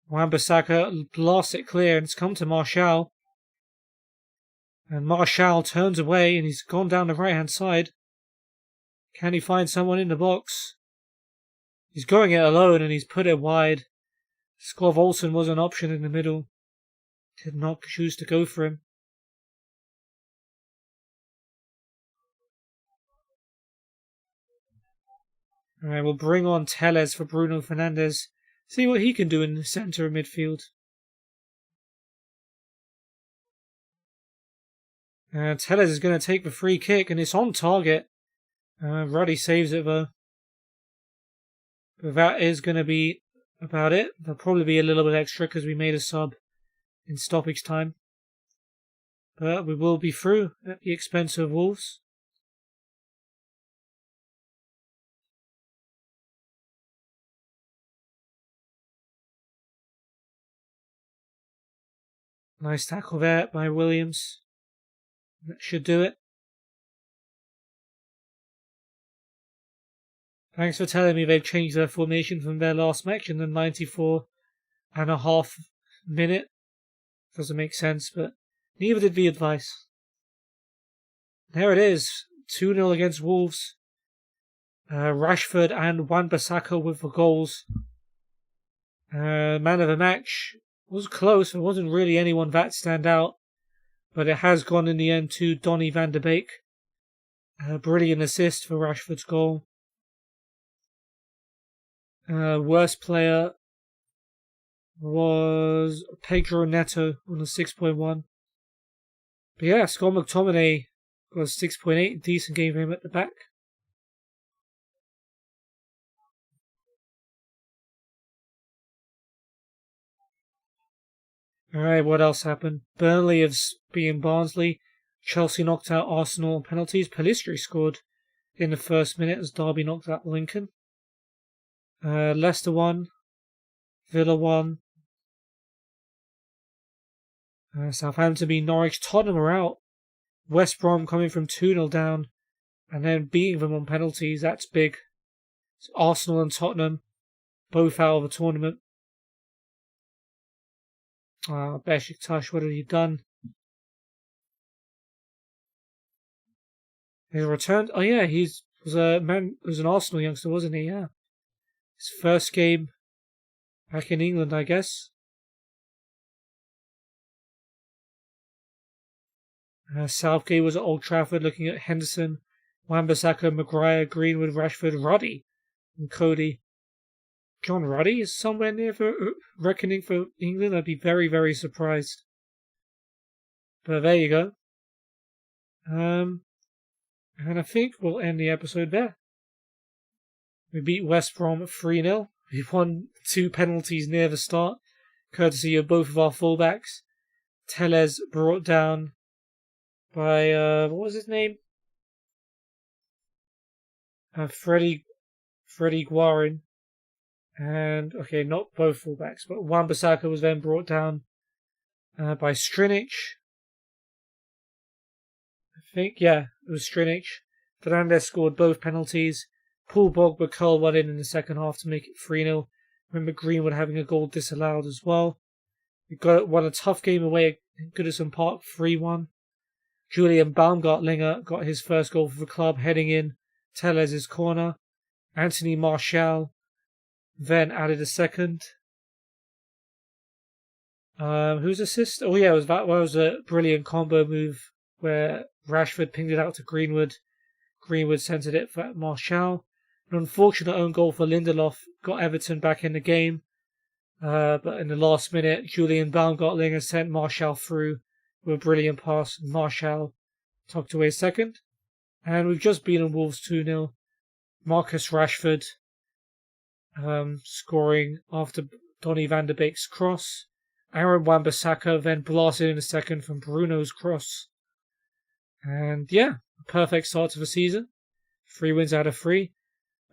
Wan-Bissaka blasts it clear, and it's come to Marchal. And Marchal turns away, and he's gone down the right-hand side. Can he find someone in the box? He's going it alone, and he's put it wide. Skov Olsen was an option in the middle. Did not choose to go for him. Alright, we'll bring on Telles for Bruno Fernandes. See what he can do in the centre of midfield. Telles is going to take the free kick, and it's on target. Ruddy saves it though. But that is going to be about it. There'll probably be a little bit extra because we made a sub in stoppage time. But we will be through at the expense of Wolves. Nice tackle there by Williams. That should do it. Thanks for telling me they've changed their formation from their last match in the 94.5 minute. Doesn't make sense, but neither did the advice. There it is. 2-0 against Wolves. Rashford and Wan-Bissaka with the goals. Man of the match was close. There wasn't really anyone that stand out, but it has gone in the end to Donny van de Beek. A brilliant assist for Rashford's goal. Worst player was Pedro Neto on a 6.1. But yeah, Scott McTominay got a 6.8. Decent game for him at the back. Alright, what else happened? Burnley have beaten Barnsley. Chelsea knocked out Arsenal on penalties. Pellistri scored in the first minute as Derby knocked out Lincoln. Leicester won. Villa won. Southampton beat Norwich. Tottenham are out. West Brom coming from 2-0 down and then beating them on penalties. That's big. So Arsenal and Tottenham both out of the tournament. Besiktas, what have you done? He's returned. Oh yeah, he was an Arsenal youngster, wasn't he? Yeah. His first game back in England, I guess. Southgate was at Old Trafford looking at Henderson, Wan-Bissaka, Maguire, Greenwood, Rashford, Ruddy, and Cody. John Ruddy is somewhere near for reckoning for England. I'd be very, very surprised. But there you go. And I think we'll end the episode there. We beat West Brom 3-0. We won 2 penalties near the start, courtesy of both of our fullbacks. Tellez brought down by, what was his name? Freddie Guarin. And, okay, not both fullbacks, but Wan-Bissaka was then brought down by Strinic. I think, yeah, it was Strinic. Fernandes scored both penalties. Paul Pogba curled one in the second half to make it 3-0. Remember Greenwood having a goal disallowed as well. We won a tough game away at Goodison Park, 3-1. Julian Baumgartlinger got his first goal for the club, heading in Tellez's corner. Anthony Martial then added a second. Whose assist? Oh yeah, that was a brilliant combo move where Rashford pinged it out to Greenwood. Greenwood centred it for Martial. An unfortunate own goal for Lindelof got Everton back in the game. But in the last minute, Julian Baumgartlinger sent Martial through with a brilliant pass. Martial tucked away second. And we've just beaten Wolves 2-0. Marcus Rashford scoring after Donny van de Beek's cross. Aaron Wan-Bissaka then blasted in a second from Bruno's cross. And yeah, a perfect start to the season. 3 wins out of 3.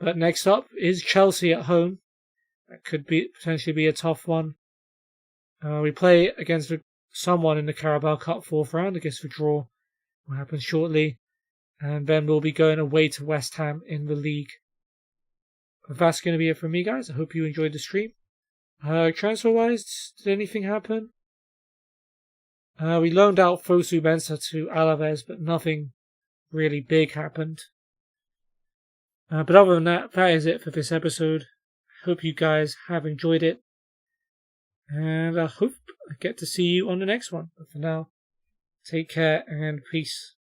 But next up is Chelsea at home. That could potentially be a tough one. We play against someone in the Carabao Cup 4th round. I guess the draw will happen shortly. And then we'll be going away to West Ham in the league. But that's going to be it from me, guys. I hope you enjoyed the stream. Transfer-wise, did anything happen? We loaned out Fosu Mensah to Alaves, but nothing really big happened. But other than that, that is it for this episode. Hope you guys have enjoyed it. And I hope I get to see you on the next one. But for now, take care and peace.